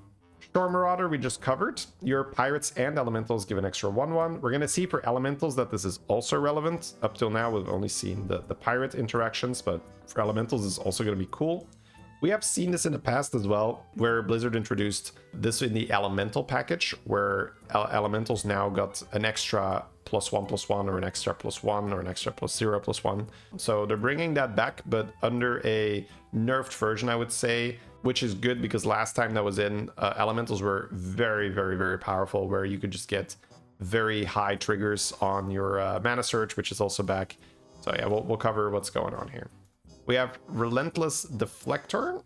Speaker 2: Storm Marauder we just covered. Your pirates and elementals give an extra 1/1. We're gonna see for elementals that this is also relevant. Up till now we've only seen the pirate interactions, but for elementals it's also gonna be cool. We have seen this in the past as well, where Blizzard introduced this in the elemental package, where elementals now got an extra +1/+1, or an extra +1, or an extra +0/+1. So they're bringing that back, but under a nerfed version, I would say, which is good because last time that was in, elementals were very, very, very powerful, where you could just get very high triggers on your mana search, which is also back. So yeah, we'll cover what's going on here. We have Relentless Deflector.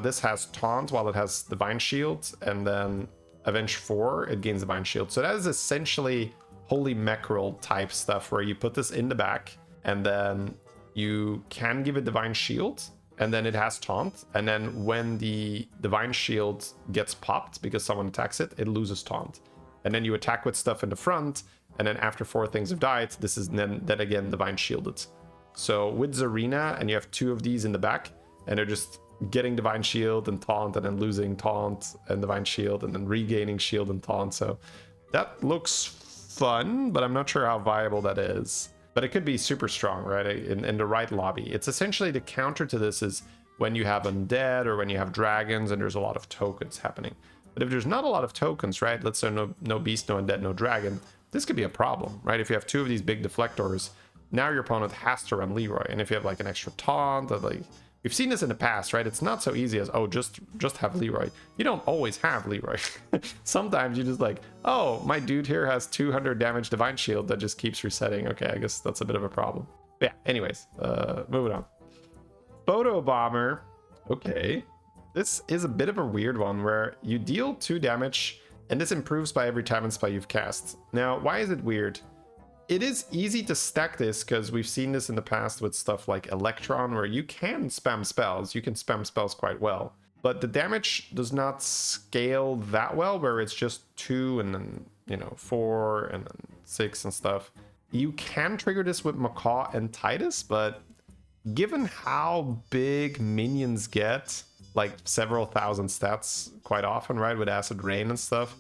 Speaker 2: This has Taunt while it has Divine Shield, and then Avenge 4, it gains Divine Shield. So that is essentially Holy Mackerel type stuff, where you put this in the back, and then you can give it Divine Shield, and then it has Taunt, and then when the Divine Shield gets popped because someone attacks it, it loses Taunt. And then you attack with stuff in the front, and then after 4 things have died, this is then again Divine Shielded. So with Zarina, and you have 2 of these in the back, and they're just getting Divine Shield and Taunt, and then losing Taunt and Divine Shield, and then regaining Shield and Taunt. So that looks fun, but I'm not sure how viable that is. But it could be super strong, right? In the right lobby. It's essentially the counter to this is when you have undead, or when you have dragons and there's a lot of tokens happening. But if there's not a lot of tokens, right? Let's say no beast, no undead, no dragon, this could be a problem, right? If you have 2 of these big deflectors, now your opponent has to run Leroy. And if you have like an extra taunt, like we've seen this in the past, right? It's not so easy as, oh, just have Leroy. You don't always have Leroy. Sometimes you just like, oh, my dude here has 200 damage Divine Shield that just keeps resetting. Okay, I guess that's a bit of a problem. But yeah, anyways, moving on. Photo Bomber. Okay. This is a bit of a weird one where you deal 2 damage and this improves by every time and spell you've cast. Now, why is it weird? It is easy to stack this because we've seen this in the past with stuff like Electron, where you can spam spells. You can spam spells quite well, but the damage does not scale that well, where it's just 2 and then, you know, 4 and then 6 and stuff. You can trigger this with Macaw and Titus, but given how big minions get, like several thousand stats quite often, right, with Acid Rain and stuff,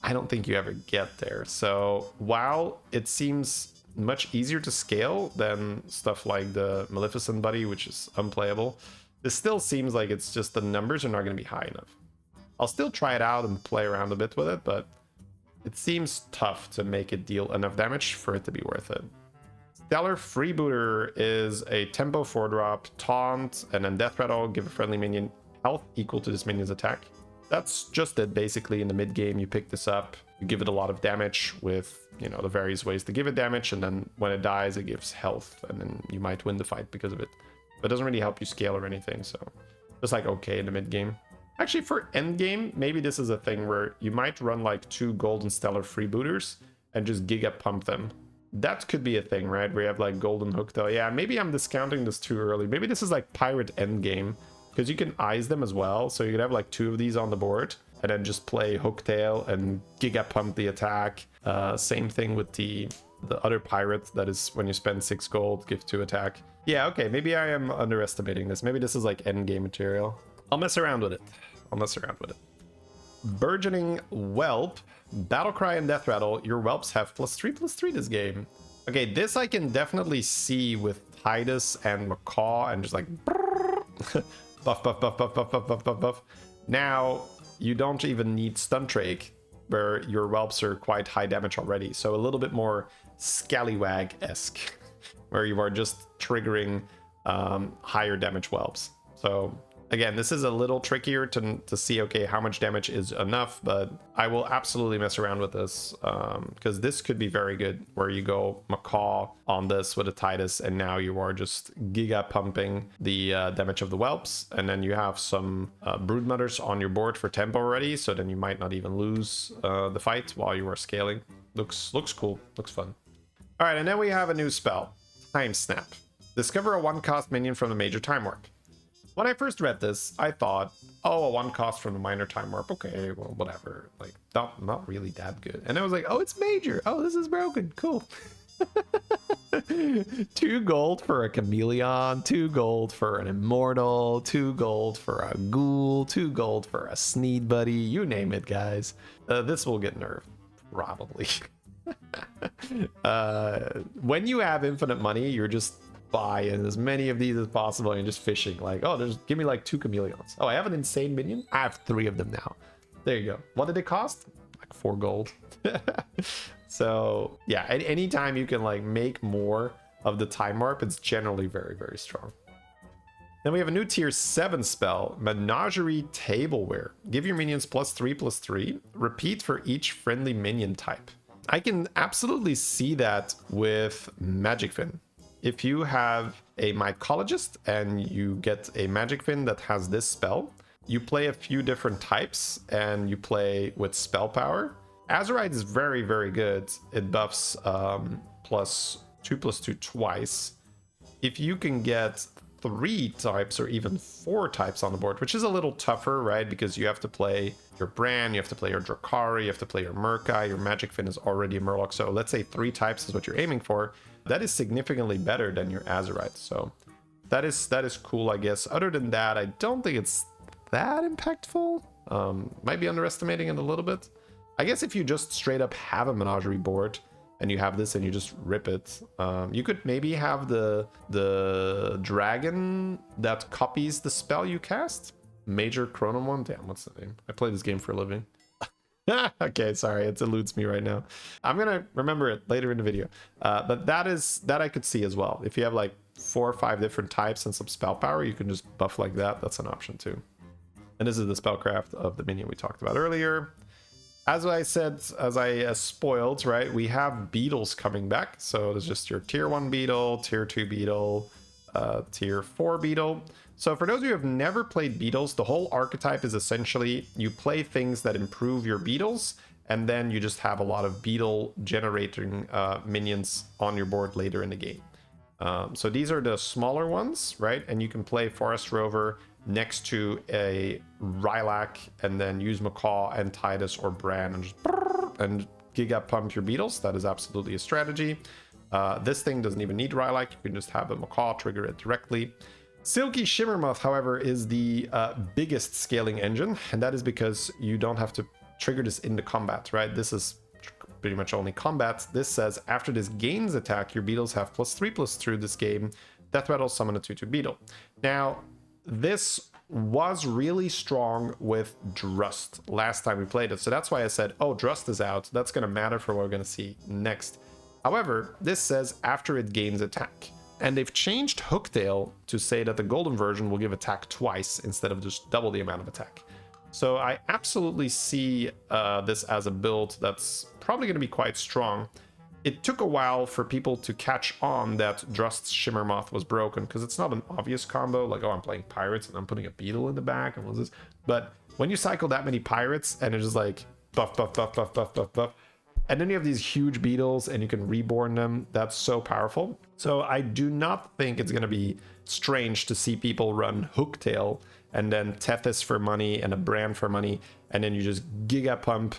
Speaker 2: I don't think you ever get there. So while it seems much easier to scale than stuff like the Maleficent Buddy, which is unplayable, this still seems like it's just the numbers are not going to be high enough. I'll still try it out and play around a bit with it, but it seems tough to make it deal enough damage for it to be worth it. Stellar Freebooter is a tempo 4-drop, taunt, and then death rattle, give a friendly minion health equal to this minion's attack. That's just it. Basically in the mid game you pick this up, you give it a lot of damage with, you know, the various ways to give it damage, and then when it dies it gives health, and then you might win the fight because of it. But it doesn't really help you scale or anything, so just like okay in the mid game. Actually for end game, maybe this is a thing where you might run like 2 golden stellar freebooters and just giga pump them. That could be a thing, right? Where you have like golden hooktail. Yeah, maybe I'm discounting this too early. Maybe this is like pirate end game, because you can eyes them as well. So you could have like 2 of these on the board and then just play hooktail and giga pump the attack. Same thing with the other pirate, that is when you spend 6 gold, give 2 attack. Yeah, okay, maybe I am underestimating this. Maybe this is like end game material. I'll mess around with it. Burgeoning Whelp, Battlecry and Death Rattle. Your Whelps have +3/+3 this game. Okay, this I can definitely see with Titus and Macaw and just like buff, buff, buff, buff, buff, buff, buff, buff, buff. Now, you don't even need Stun Drake, where your Whelps are quite high damage already. So a little bit more Scallywag-esque, where you are just triggering higher damage Whelps. So Again, this is a little trickier to see, okay, how much damage is enough, but I will absolutely mess around with this because this could be very good where you go Macaw on this with a Titus and now you are just giga pumping the damage of the whelps, and then you have some broodmothers on your board for tempo already, so then you might not even lose the fight while you are scaling. Looks cool, looks fun. All right, and then we have a new spell, Time Snap. Discover a 1-cost minion from the major time warp. When I first read this, I thought, oh, a 1-cost from the minor time warp. Okay, well, whatever. Like, not really that good. And I was like, oh, it's major. Oh, this is broken. Cool. 2 gold for a chameleon, 2 gold for an immortal, 2 gold for a ghoul, 2 gold for a sneed buddy. You name it, guys. This will get nerfed, probably. When you have infinite money, you're just buying as many of these as possible and just fishing. Like, oh, just give me like 2 chameleons. Oh, I have an insane minion. I have 3 of them now. There you go. What did it cost? Like 4 gold. So yeah, anytime you can like make more of the time warp, it's generally very, very strong. Then we have a new tier 7 spell, Menagerie Tableware. Give your minions +3/+3. Repeat for each friendly minion type. I can absolutely see that with Magic Fin. If you have a mycologist and you get a Magic Fin that has this spell, you play a few different types and you play with spell power. Azurite is very, very good. It buffs +2/+2 twice. If you can get 3 types or even 4 types on the board, which is a little tougher, right? Because you have to play your Bran, you have to play your Drakari, you have to play your Murkai, your Magic Fin is already a Murloc. So let's say 3 types is what you're aiming for. That is significantly better than your Azurite. So that is cool, I guess. Other than that, I don't think it's that impactful. Might be underestimating it a little bit. I guess if you just straight up have a Menagerie board and you have this and you just rip it, you could maybe have the dragon that copies the spell you cast. Major Chrono one. Damn, what's the name? I play this game for a living. Okay, sorry, it eludes me right now. I'm gonna remember it later in the video. But that I could see as well. If you have like 4 or 5 different types and some spell power, you can just buff like that. That's an option too. And this is the spellcraft of the minion we talked about earlier. As I said, as I spoiled, right, we have beetles coming back. So there's just your tier 1 beetle, tier 2 beetle, tier 4 beetle. So for those of you who have never played beetles, the whole archetype is essentially you play things that improve your beetles, and then you just have a lot of beetle generating minions on your board later in the game. So these are the smaller ones, right? And you can play Forest Rover next to a Rylak and then use Macaw and Titus or Bran and just and giga pump your beetles. That is absolutely a strategy. This thing doesn't even need Rylak. You can just have a Macaw trigger it directly. Silky Shimmermoth, however, is the biggest scaling engine, and that is because you don't have to trigger this into combat, right? This is pretty much only combat. This says after this gains attack, your beetles have +3/+3 through this game. Death Rattle, summon a 2/2 beetle. Now, this was really strong with Drust last time we played it, so that's why I said, oh, Drust is out. That's going to matter for what we're going to see next. However, this says after it gains attack. And they've changed Hooktail to say that the golden version will give attack twice instead of just double the amount of attack. So I absolutely see this as a build that's probably going to be quite strong. It took a while for people to catch on that Drust's Shimmermoth was broken because it's not an obvious combo. Like, oh, I'm playing pirates and I'm putting a beetle in the back and what's this? But when you cycle that many pirates and it's just like buff, buff, buff, buff, buff, buff, buff, and then you have these huge beetles and you can reborn them. That's so powerful. So I do not think it's going to be strange to see people run Hooktail and then Tethys for money and a Bran for money. And then you just giga pump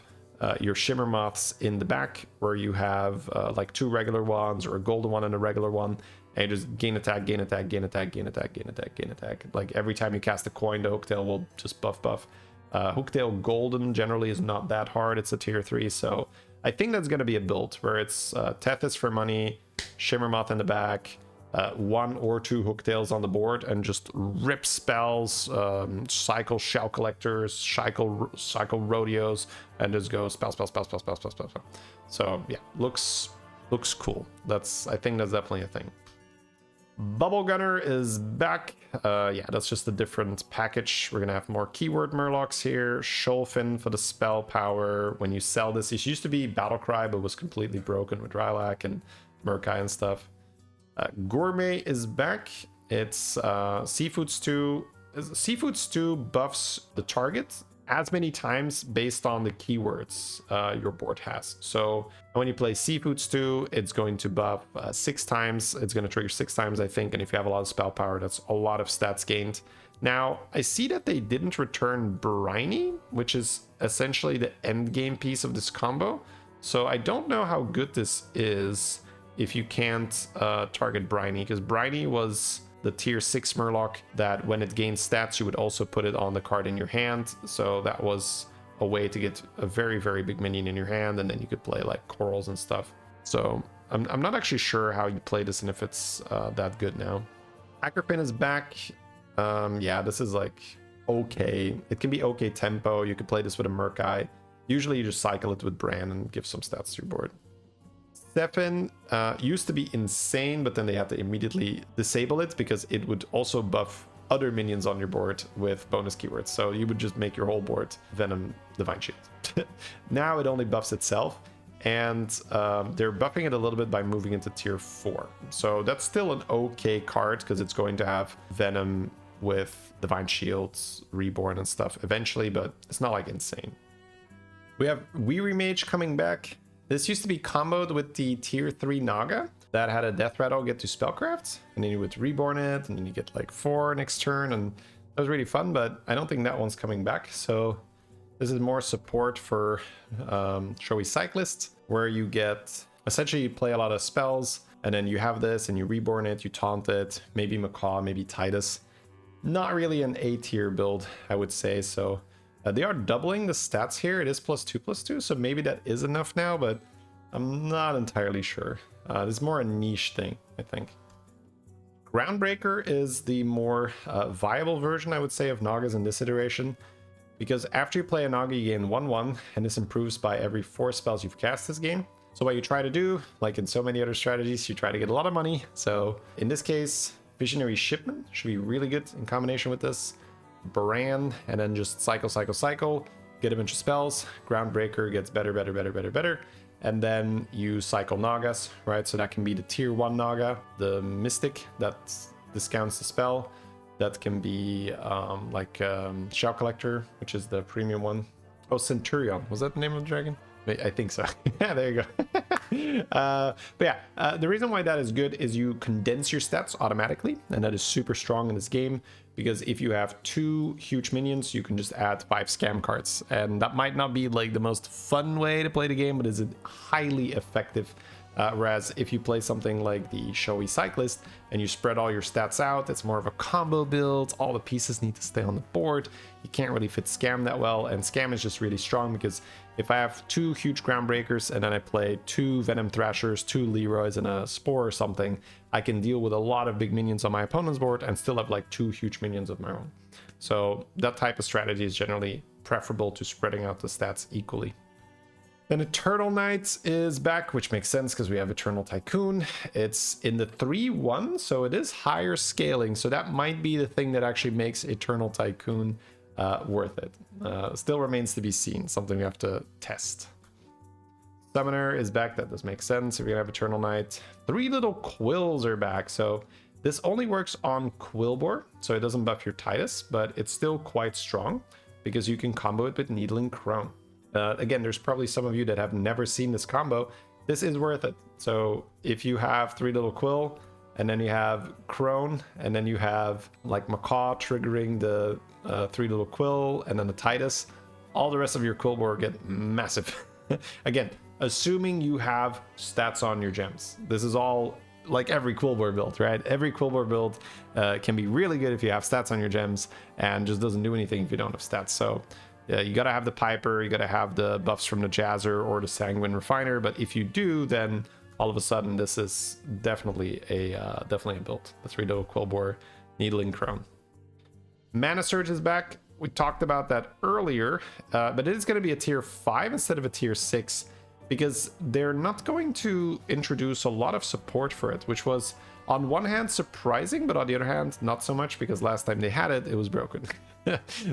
Speaker 2: your Shimmermoths in the back where you have like 2 regular ones or a golden one and a regular one. And you just gain attack, gain attack, gain attack, gain attack, gain attack, gain attack. Like every time you cast a coin, the Hooktail will just buff, buff. Hooktail Golden generally is not that hard. It's a tier 3. So I think that's going to be a build where it's Tethys for money, Shimmermoth in the back, 1 or 2 Hooktails on the board, and just rip spells, cycle Shell Collectors, cycle Rodeos, and just go spell. So yeah, looks cool. I think that's definitely a thing. Bubble Gunner is back. Yeah, that's just a different package. We're gonna have more keyword Murlocs here. Sholfin for the spell power. When you sell this used to be Battlecry, but was completely broken with Rylak and Murkai and stuff. Gourmet is back. It's Seafood Stew. Seafood Stew buffs the target as many times based on the keywords your board has. So when you play Seafood Stew, it's going to buff 6 times. It's going to trigger 6 times, I think. And if you have a lot of spell power, that's a lot of stats gained. Now, I see that they didn't return Briny, which is essentially the end game piece of this combo. So I don't know how good this is if you can't target Briny, because Briny was the tier 6 Murloc that when it gains stats, you would also put it on the card in your hand. So that was a way to get a very, very big minion in your hand, and then you could play like corals and stuff. So I'm not actually sure how you play this and if it's that good now. Ackerpin is back. Yeah, this is like okay. It can be okay tempo. You could play this with a Murkai. Usually you just cycle it with Bran and give some stats to your board. Stefan used to be insane, but then they had to immediately disable it because it would also buff other minions on your board with bonus keywords. So you would just make your whole board Venom Divine Shield. Now it only buffs itself, and they're buffing it a little bit by moving into tier 4. So that's still an okay card because it's going to have Venom with Divine Shields, Reborn and stuff eventually, but it's not like insane. We have Weary Mage coming back. This used to be comboed with the tier 3 Naga that had a death rattle get to spellcraft, and then you would reborn it, and then you get like 4 next turn, and that was really fun, but I don't think that one's coming back. So this is more support for showy cyclists, where you get essentially you play a lot of spells, and then you have this, and you reborn it, you taunt it, maybe Macaw, maybe Titus. Not really an A tier build, I would say. So they are doubling the stats here. It is +2/+2, so maybe that is enough now, but I'm not entirely sure. It's more a niche thing, I think. Groundbreaker is the more viable version, I would say, of Nagas in this iteration, because after you play a Naga, you gain 1/1, and this improves by every 4 spells you've cast this game. So what you try to do, like in so many other strategies, you try to get a lot of money. So in this case, Visionary Shipment should be really good in combination with this. Baran, and then just cycle, get a bunch of spells. Groundbreaker gets better, and then you cycle Nagas, right? So that can be the tier 1 Naga, the Mystic that discounts the spell. That can be Shout Collector, which is the premium one. Oh, Centurion, was that the name of the dragon? I think so. Yeah, there you go. But yeah, the reason why that is good is you condense your stats automatically, and that is super strong in this game, because if you have 2 huge minions, you can just add 5 scam cards, and that might not be like the most fun way to play the game, but is highly effective. Whereas if you play something like the Showy Cyclist and you spread all your stats out, it's more of a combo build. All the pieces need to stay on the board. You can't really fit Scam that well, and Scam is just really strong because if I have 2 huge Groundbreakers and then I play 2 Venom Thrashers, 2 Leroys, and a Spore or something, I can deal with a lot of big minions on my opponent's board and still have like 2 huge minions of my own. So that type of strategy is generally preferable to spreading out the stats equally. Then Eternal Knight is back, which makes sense because we have Eternal Tycoon. It's in the 3/1, so it is higher scaling. So that might be the thing that actually makes Eternal Tycoon worth it. Still remains to be seen, something we have to test. Summoner is back, that does make sense if you're gonna have Eternal Knight. 3 little Quills are back, so this only works on Quillbore, so it doesn't buff your Titus, but it's still quite strong because you can combo it with Needling Crone. Again, there's probably some of you that have never seen this combo. This is worth it. So if you have 3 little Quill, and then you have Crone, and then you have like Macaw triggering the 3 little Quill, and then the Titus, all the rest of your Quillbore get massive. Again, assuming you have stats on your gems. This is all like every Quillbore build, right? Every Quillbore build can be really good if you have stats on your gems, and just doesn't do anything if you don't have stats. So you gotta have the Piper, you gotta have the buffs from the Jazzer or the Sanguine Refiner, but if you do, then all of a sudden this is definitely a build. The 3 little Quillbore, Needling Crone. Mana Surge is back. We talked about that earlier, but it is gonna be a tier 5 instead of a tier 6, because they're not going to introduce a lot of support for it, which was On one hand, surprising, but on the other hand, not so much, because last time they had it, it was broken.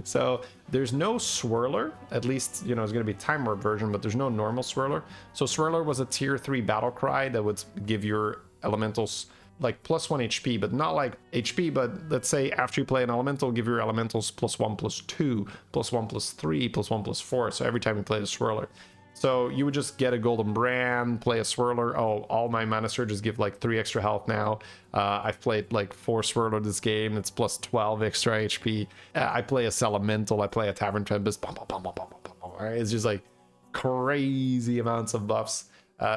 Speaker 2: So there's no swirler, at least, you know, it's going to be time warp version, but there's no normal swirler. So swirler was a tier 3 battle cry that would give your elementals like +1 HP, but not like HP, but let's say after you play an elemental, give your elementals +1, +2, +1, +3, +1, +4. So every time you play the swirler. So you would just get a golden brand, play a swirler. Oh, all my mana surges give like 3 extra health now. I've played like 4 swirler this game. It's +12 extra HP. I play a elemental. I play a tavern tempest. It's just like crazy amounts of buffs.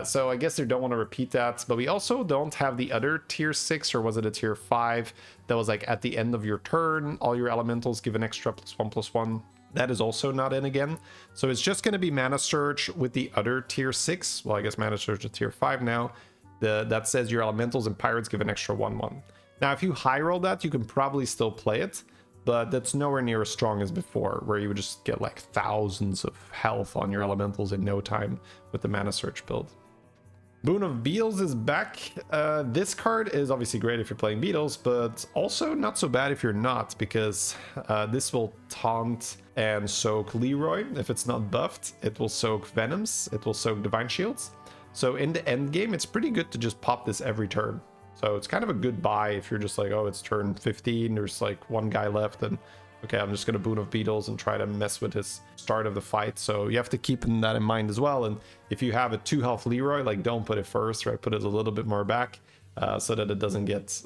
Speaker 2: So I guess they don't want to repeat that, but we also don't have the other tier 6, or was it a tier 5 that was like at the end of your turn, all your elementals give an extra +1/+1. That is also not in again. So it's just going to be Mana Surge with the other tier 6. Well, I guess Mana Surge is tier 5 now. That says your elementals and pirates give an extra 1/1. Now, if you high roll that, you can probably still play it, but that's nowhere near as strong as before, where you would just get like thousands of health on your elementals in no time with the Mana Surge build. Boon of Beetles is back. This card is obviously great if you're playing Beetles, but also not so bad if you're not, because this will taunt and soak Leroy. If it's not buffed, it will soak Venoms, it will soak Divine Shields. So in the end game, it's pretty good to just pop this every turn. So it's kind of a good buy if you're just like, oh, it's turn 15, there's like one guy left, and okay, I'm just going to Boon of Beetles and try to mess with his start of the fight. So you have to keep that in mind as well. And if you have a 2 health Leroy, like don't put it first, right? Put it a little bit more back so that it doesn't get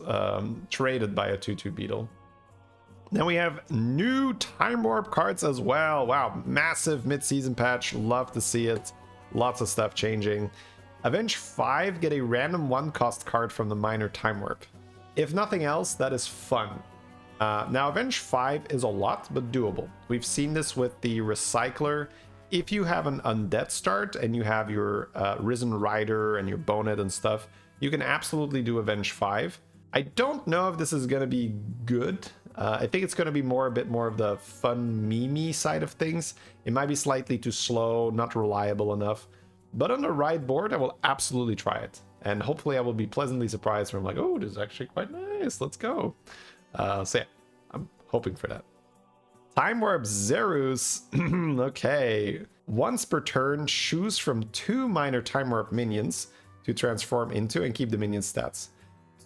Speaker 2: traded by a 2/2 Beetle. Then we have new Time Warp cards as well. Wow, massive mid-season patch. Love to see it. Lots of stuff changing. Avenge 5, get a random 1-cost card from the minor Time Warp. If nothing else, that is fun. Now, Avenge 5 is a lot, but doable. We've seen this with the Recycler. If you have an Undead start and you have your Risen Rider and your Bonehead and stuff, you can absolutely do Avenge 5. I don't know if this is going to be good. I think it's going to be a bit more of the fun meme side of things. It might be slightly too slow, not reliable enough. But on the right board, I will absolutely try it. And hopefully I will be pleasantly surprised when I'm like, oh, this is actually quite nice. Let's go. So yeah, I'm hoping for that. Time Warp Zerus. Okay. Once per turn, choose from 2 minor Time Warp minions to transform into and keep the minion stats.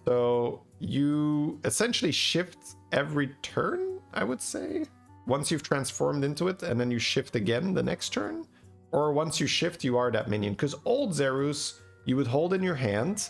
Speaker 2: So you essentially shift every turn, I would say. Once you've transformed into it, and then you shift again the next turn. Or once you shift, you are that minion. Because old Zerus, you would hold in your hand,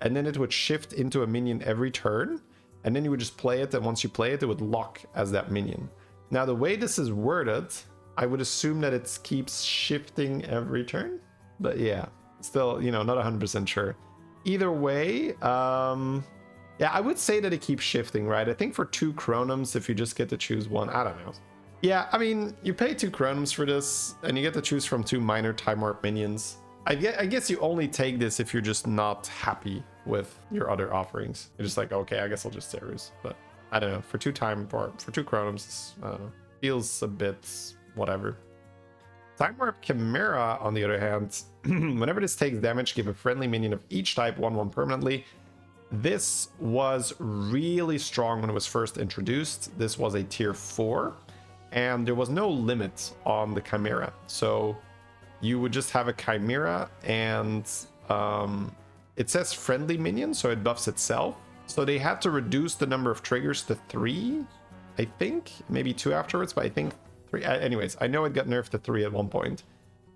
Speaker 2: and then it would shift into a minion every turn. And then you would just play it, and once you play it, it would lock as that minion. Now, the way this is worded, I would assume that it keeps shifting every turn. But yeah, still, you know, not 100% sure. Either way, yeah, I would say that it keeps shifting, right? I think for 2 chronums, if you just get to choose one, I don't know. Yeah, I mean, you pay 2 chronums for this, and you get to choose from 2 minor Time Warp minions. I guess you only take this if you're just not happy with your other offerings. You're just like, okay, I guess I'll just Zerus. But I don't know, for 2 Time Warp, for 2 chronums, I don't know, feels a bit whatever. Time Warp Chimera, on the other hand, whenever this takes damage, give a friendly minion of each type 1/1 permanently. This was really strong when it was first introduced. This was a tier 4, and there was no limit on the Chimera. So you would just have a Chimera, and it says friendly minion, so it buffs itself. So they had to reduce the number of triggers to 3, I think. Maybe 2 afterwards, but I think 3. Anyways, I know it got nerfed to 3 at one point.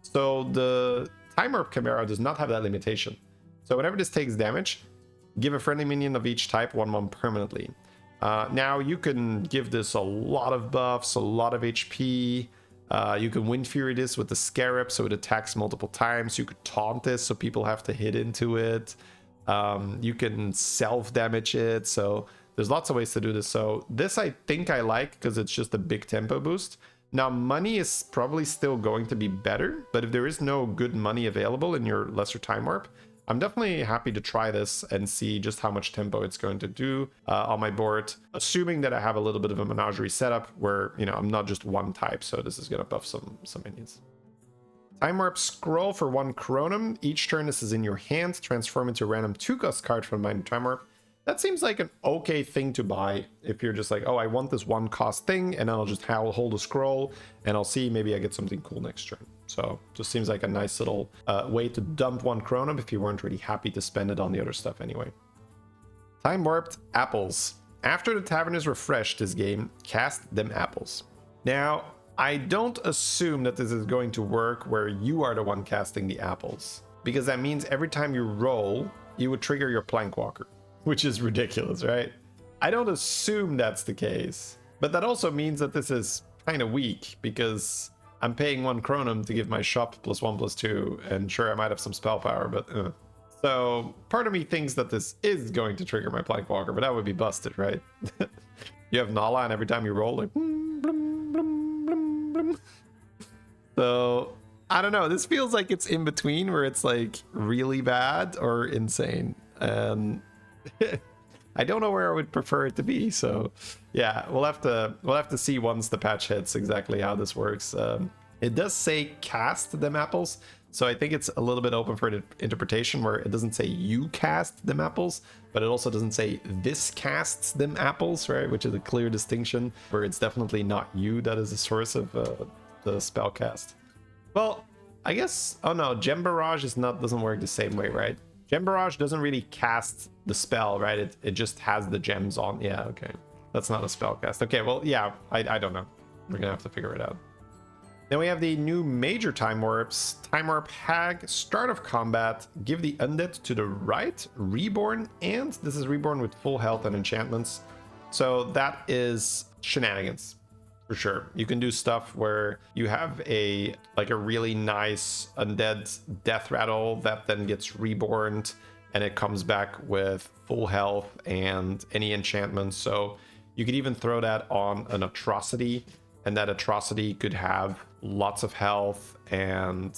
Speaker 2: So the Time Warp Chimera does not have that limitation. So whenever this takes damage, give a friendly minion of each type 1/1 permanently. Now you can give this a lot of buffs, a lot of HP. You can Wind Fury this with the Scarab, so it attacks multiple times. You could taunt this, so people have to hit into it. You can self-damage it, so there's lots of ways to do this. So this I think I like, because it's just a big tempo boost. Now, money is probably still going to be better, but if there is no good money available in your lesser Time Warp, I'm definitely happy to try this and see just how much tempo it's going to do on my board, assuming that I have a little bit of a menagerie setup where, you know, I'm not just one type, so this is going to buff some minions. Time Warp Scroll for 1 chronum. Each turn this is in your hand. Transform into a random 2-cost card from Minor Time Warp. That seems like an okay thing to buy if you're just like, oh, I want this one cost thing, and I'll just hold a scroll, and I'll see maybe I get something cool next turn. So just seems like a nice little way to dump 1 chronum if you weren't really happy to spend it on the other stuff anyway. Time Warped Apples. After the tavern is refreshed this game, cast them apples. Now, I don't assume that this is going to work where you are the one casting the apples, because that means every time you roll, you would trigger your Plankwalker, which is ridiculous, right? I don't assume that's the case, but that also means that this is kind of weak, because I'm paying 1 chronum to give my shop +1/+2, and sure, I might have some spell power, but So part of me thinks that this is going to trigger my Plankwalker, but that would be busted, right? You have Nala, and every time you roll, like, blum, blum, blum, blum, blum. So I don't know. This feels like it's in between, where it's like really bad or insane. I don't know where I would prefer it to be. So yeah, we'll have to see once the patch hits exactly how this works. It does say cast them apples, so I think it's a little bit open for interpretation, where it doesn't say you cast them apples, but it also doesn't say this casts them apples, right? Which is a clear distinction, where it's definitely not you that is the source of the spell cast. Well, I guess, oh no, Gem Barrage doesn't work the same way, right? Gem Barrage doesn't really cast the spell, right? It just has the gems on. Yeah, okay. That's not a spell cast. Okay, well, yeah, I don't know. We're gonna have to figure it out. Then we have the new major Time Warps. Time Warp Hag, start of combat, give the undead to the right, reborn, and this is reborn with full health and enchantments. So that is shenanigans, for sure. You can do stuff where you have a really nice undead death rattle that then gets reborn, and it comes back with full health and any enchantments. So you could even throw that on an atrocity, and that atrocity could have lots of health and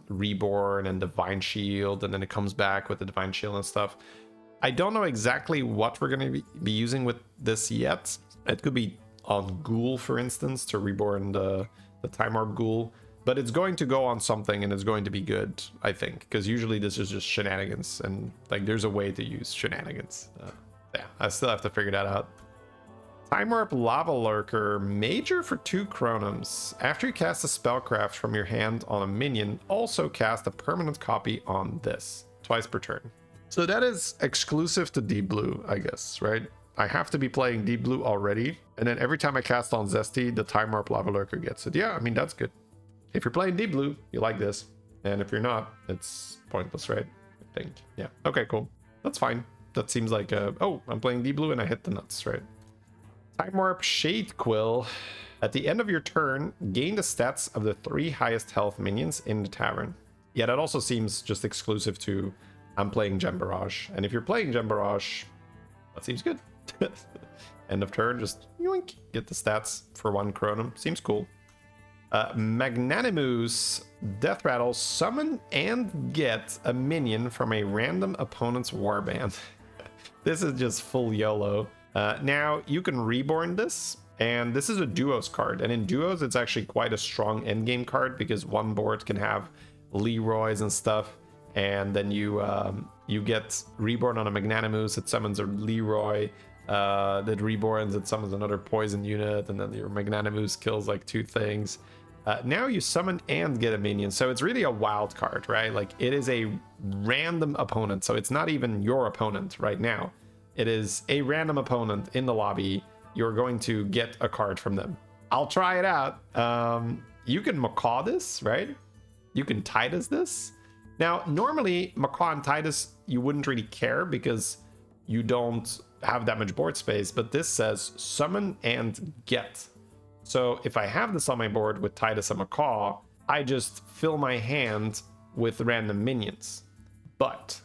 Speaker 2: reborn and divine shield, and then it comes back with the divine shield and stuff. I don't know exactly what we're going to be using with this yet. It could be on Ghoul, for instance, to reborn the Time Warp Ghoul, but it's going to go on something, and it's going to be good, I think, because usually this is just shenanigans, and like there's a way to use shenanigans. Yeah, I still have to figure that out. Time Warp Lava Lurker, major for 2 chronums. After you cast a spellcraft from your hand on a minion, also cast a permanent copy on this, twice per turn. So that is exclusive to Deep Blue, I guess, right? I have to be playing Deep Blue already, and then every time I cast on Zesty, the Time Warp Lava Lurker gets it. Yeah, I mean, that's good. If you're playing Deep Blue, you like this, and if you're not, it's pointless, right? I think. Yeah, okay, cool. That's fine. That seems like, oh, I'm playing Deep Blue and I hit the nuts, right? Time Warp Shade Quill. At the end of your turn, gain the stats of the 3 highest health minions in the tavern. Yeah, that also seems just exclusive to I'm playing Gem Barrage. And if you're playing Gem Barrage, that seems good. End of turn, just yoink, get the stats for 1 chronum. Seems cool. Magnanimous Death Rattle, summon and get a minion from a random opponent's warband. This is just full YOLO. Now, you can reborn this, and this is a duos card, and in duos, it's actually quite a strong endgame card, because one board can have Leroy's and stuff, and then you get reborn on a Magnanimous, it summons a Leroy, that reborns, it summons another poison unit, and then your Magnanimous kills like 2 things. Now you summon and get a minion, so it's really a wild card, right? Like, it is a random opponent, so it's not even your opponent right now. It is a random opponent in the lobby. You're going to get a card from them. I'll try it out. You can Macaw this, right? You can Titus this. Now, normally, Macaw and Titus, you wouldn't really care because you don't have that much board space, but this says summon and get. So if I have this on my board with Titus and Macaw, I just fill my hand with random minions. But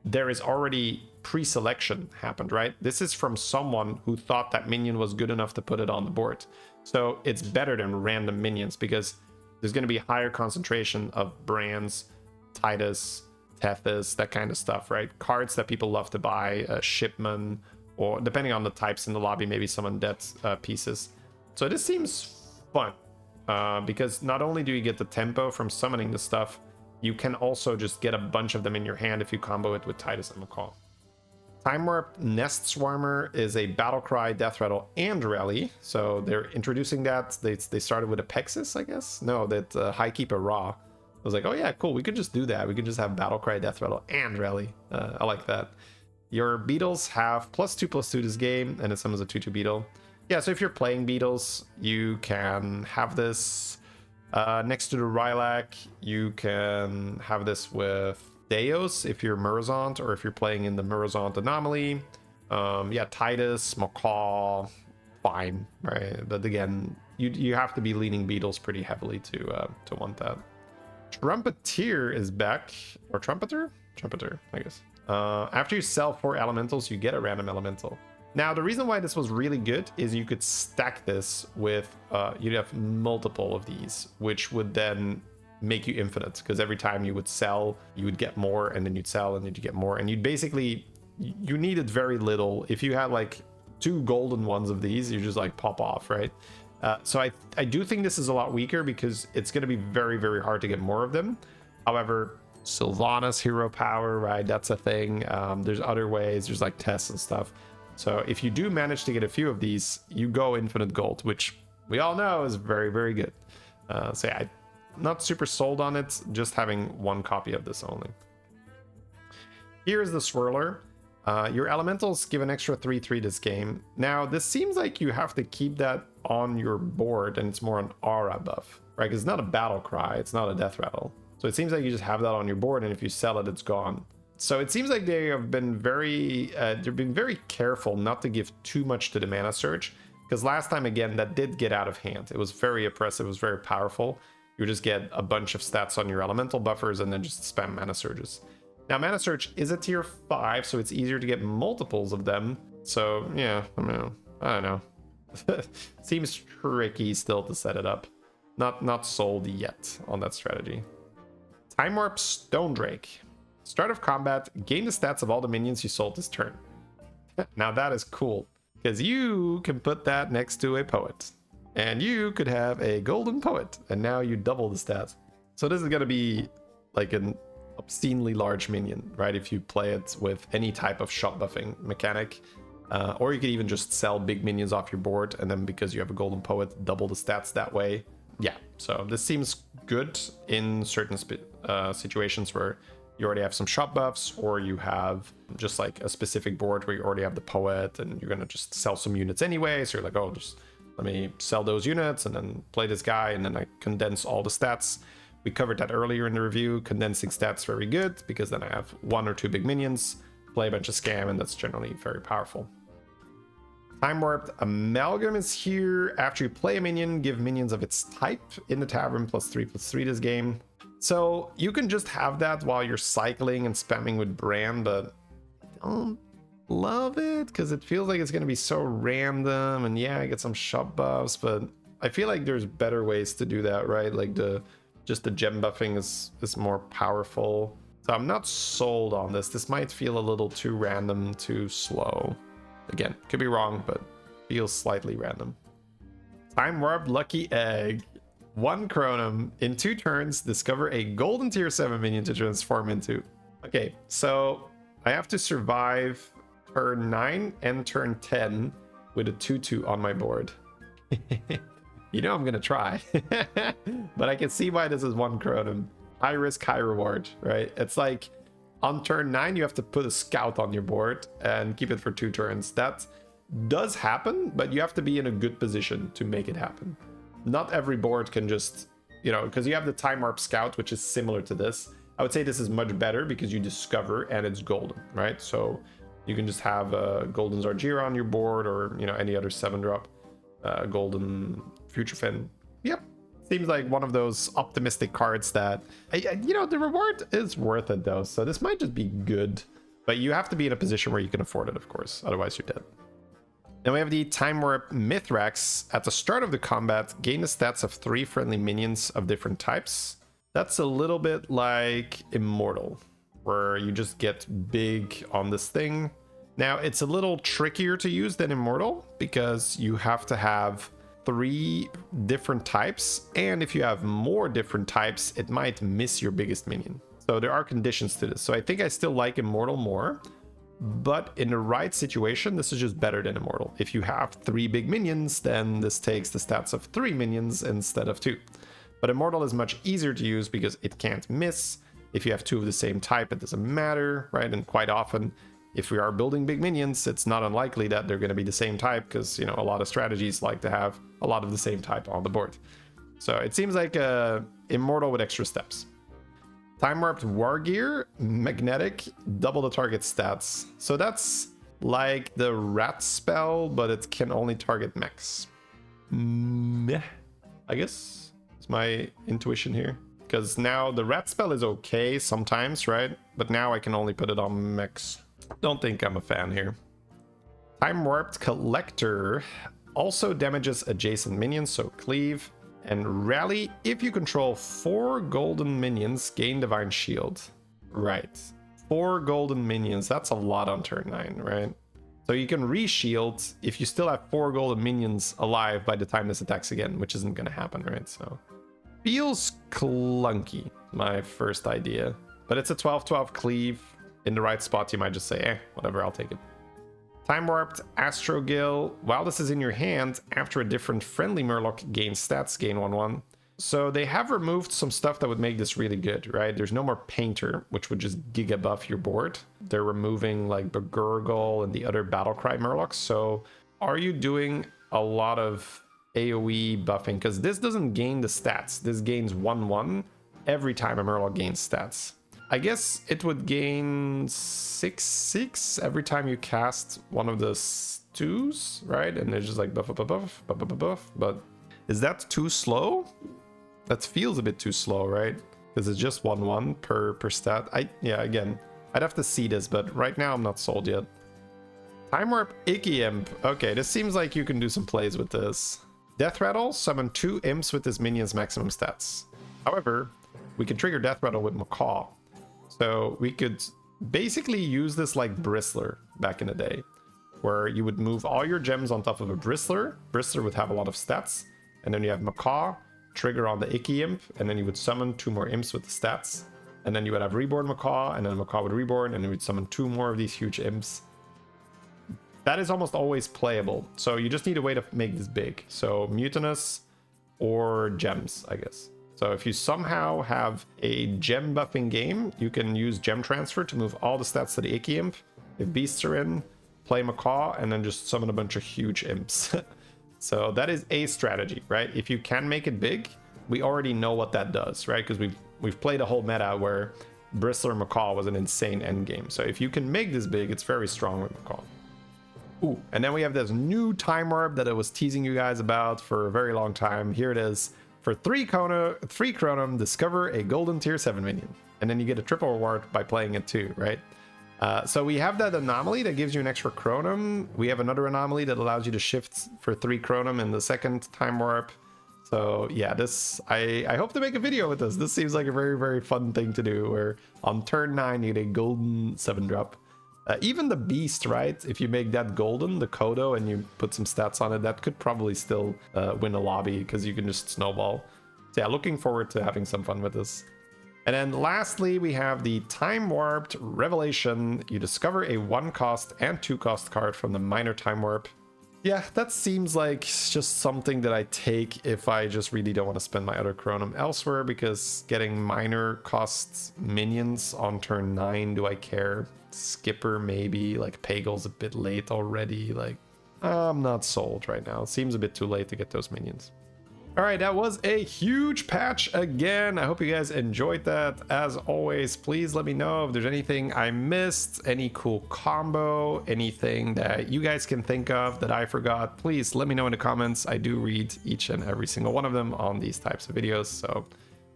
Speaker 2: there is already pre-selection happened, right? This is from someone who thought that minion was good enough to put it on the board. So it's better than random minions, because there's going to be higher concentration of Brands, Titus, Tethys, that kind of stuff, right? Cards that people love to buy, Shipman, or depending on the types in the lobby, maybe some undead pieces. So this seems fun, because not only do you get the tempo from summoning the stuff, you can also just get a bunch of them in your hand if you combo it with Titus and Macaw. Time Warp Nest Swarmer is a battle cry, death rattle, and rally. So they're introducing that. They started with a Pexis, I guess. No, that High Keep a Raw. I was like, oh yeah, cool. We could just do that. We could just have battle cry, death rattle, and rally. I like that. Your beetles have +2/+2 this game, and it summons a 2/2 beetle. Yeah, so if you're playing beetles, you can have this next to the Rylak. You can have this with Deos if you're Murozond, or if you're playing in the Murozond anomaly. Yeah, Titus, Macaw, fine, right? But again, you have to be leaning beetles pretty heavily to want that. Trumpeteer is back, or Trumpeter, I guess. After you sell 4 elementals, you get a random elemental. Now, the reason why this was really good is you could stack this with, you'd have multiple of these, which would then make you infinite, because every time you would sell, you would get more, and then you'd sell, and then you'd get more, and you'd basically, you needed very little. If you had like 2 golden ones of these, you just like pop off, right? So I do think this is a lot weaker because it's going to be very, very hard to get more of them. However, Sylvanas hero power, right? That's a thing. There's other ways. There's like tests and stuff. So if you do manage to get a few of these, you go infinite gold, which we all know is very, very good. So yeah, I'm not super sold on it, just having 1 copy of this only. Here's the Swirler. Your elementals give an extra 3/3 this game. Now, this seems like you have to keep that on your board, and it's more an aura buff, right? Because it's not a battle cry, it's not a death rattle. So it seems like you just have that on your board, and if you sell it, it's gone. So it seems like they have been they've been very careful not to give too much to the mana surge, because last time, again, that did get out of hand. It was very oppressive, it was very powerful. You just get a bunch of stats on your elemental buffers and then just spam mana surges. Now, mana surge is a tier 5, so it's easier to get multiples of them. So yeah, I don't know. Seems tricky still to set it up. Not sold yet on that strategy. Time Warp Stone Drake. Start of combat, gain the stats of all the minions you sold this turn. Now that is cool, because you can put that next to a poet, and you could have a golden poet, and now you double the stats. So this is going to be like an obscenely large minion, right? If you play it with any type of shot buffing mechanic, or you could even just sell big minions off your board, and then because you have a golden poet, double the stats that way. Yeah, so this seems good in certain situations where you already have some shot buffs, or you have just like a specific board where you already have the poet and you're going to just sell some units anyway. So you're like, oh, just let me sell those units and then play this guy, and then I condense all the stats. We covered that earlier in the review. Condensing stats very good, because then I have 1 or 2 big minions, play a bunch of scam, and that's generally very powerful. Time Warped Amalgam is here. After you play a minion, give minions of its type in the tavern +3/+3 this game. So you can just have that while you're cycling and spamming with Bran, but I don't love it because it feels like it's going to be so random. And yeah, I get some shop buffs, but I feel like there's better ways to do that, right? Like just the gem buffing is more powerful. So I'm not sold on this. This might feel a little too random, too slow. Again, could be wrong, but feels slightly random. Time Warp Lucky Egg. 1 Chronum. In 2 turns, discover a golden tier 7 minion to transform into. Okay, so I have to survive turn 9 and turn 10 with a 2/2 on my board. You know I'm gonna try. But I can see why this is 1 Chronum. High risk, high reward, right? It's like on turn 9, you have to put a scout on your board and keep it for 2 turns. That does happen, but you have to be in a good position to make it happen. Not every board can just, because you have the Time Warp Scout, which is similar to this. I would say this is much better because you discover and it's golden, right? So you can just have a golden Zargira on your board, or, any other 7-drop golden Future Fin. Yep. Seems like one of those optimistic cards that, the reward is worth it though. So this might just be good, but you have to be in a position where you can afford it, of course. Otherwise you're dead. Then we have the Time Warp Mithrax. At the start of the combat, gain the stats of 3 friendly minions of different types. That's a little bit like Immortal, where you just get big on this thing. Now, it's a little trickier to use than Immortal, because you have to have 3 different types, and if you have more different types, it might miss your biggest minion. So there are conditions to this. So I think I still like Immortal more. but in the right situation, this is just better than Immortal. If you have 3 big minions, then this takes the stats of 3 minions instead of 2. But Immortal is much easier to use because it can't miss. If you have 2 of the same type, it doesn't matter, right? And quite often, if we are building big minions, it's not unlikely that they're going to be the same type because, you know, a lot of strategies like to have a lot of the same type on the board. So it seems like Immortal with extra steps. Time Warped War Gear, Magnetic, double the target stats. So that's like the Rat spell, but it can only target mechs. Meh, I guess is my intuition here. Because now the Rat spell is okay sometimes, right? But now I can only put it on mechs. Don't think I'm a fan here. Time Warped Collector also damages adjacent minions, so cleave. And Rally, if you control 4 golden minions, gain Divine Shield. Right. 4 golden minions, that's a lot on turn 9, right? So you can re-shield if you still have 4 golden minions alive by the time this attacks again, which isn't going to happen, right? So feels clunky, my first idea. But it's a 12-12 cleave. In the right spot, you might just say, whatever, I'll take it. Time Warped Astrogill. While this is in your hand, after a different friendly Murloc gains stats, gain 1/1. So they have removed some stuff that would make this really good, right? There's no more Painter, which would just giga buff your board. They're removing like the Gurgle and the other Battlecry Murlocs. So are you doing a lot of AoE buffing? Because this doesn't gain the stats. This gains 1/1 every time a Murloc gains stats. I guess it would gain 6/6 every time you cast one of the stews, right? And they're just like buff, buff, buff, buff, buff, buff. But is that too slow? That feels a bit too slow, right? Because it's just 1/1 per stat. Yeah, again, I'd have to see this, but right now I'm not sold yet. Time Warp Icky Imp. Okay, this seems like you can do some plays with this. Death Rattle, summon 2 imps with his minion's maximum stats. However, we can trigger Death Rattle with Macaw. So we could basically use this like Bristler back in the day, where you would move all your gems on top of a Bristler. Bristler would have a lot of stats. And then you have Macaw, trigger on the Icky Imp, and then you would summon 2 more imps with the stats. And then you would have Reborn Macaw, and then Macaw would Reborn, and then you would summon 2 more of these huge imps. That is almost always playable. So you just need a way to make this big. So Mutinous or Gems, I guess. So if you somehow have a gem buffing game, you can use Gem Transfer to move all the stats to the Icky Imp. If beasts are in, play Macaw, and then just summon a bunch of huge imps. So that is a strategy, right? If you can make it big, we already know what that does, right? Because we've played a whole meta where Bristler Macaw was an insane endgame. So if you can make this big, it's very strong with Macaw. Ooh, and then we have this new Time Warp that I was teasing you guys about for a very long time. Here it is. For 3 Chronom, discover a golden tier 7 minion. And then you get a triple reward by playing it too, right? So we have that anomaly that gives you an extra Chronom. We have another anomaly that allows you to shift for 3 Chronom in the second Time Warp. So yeah, this I hope to make a video with this. This seems like a very, very fun thing to do, where on turn 9 you get a golden 7-drop. Even the beast, right? If you make that golden, the Kodo, and you put some stats on it, that could probably still win a lobby, because you can just snowball. So yeah, looking forward to having some fun with this. And then lastly, we have the Time Warped Revelation. You discover a 1-cost and 2-cost card from the Minor Time Warp. Yeah, that seems like just something that I take if I just really don't want to spend my other Chronom elsewhere, because getting minor costs minions on turn 9, do I care? Skipper maybe, like Pagel's a bit late already, like I'm not sold right now. It seems a bit too late to get those minions. All right, that was a huge patch again. I hope you guys enjoyed that. As always, please let me know if there's anything I missed, any cool combo, anything that you guys can think of that I forgot. Please let me know in the comments. I do read each and every single one of them on these types of videos. So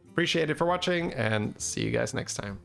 Speaker 2: appreciate it for watching, and see you guys next time.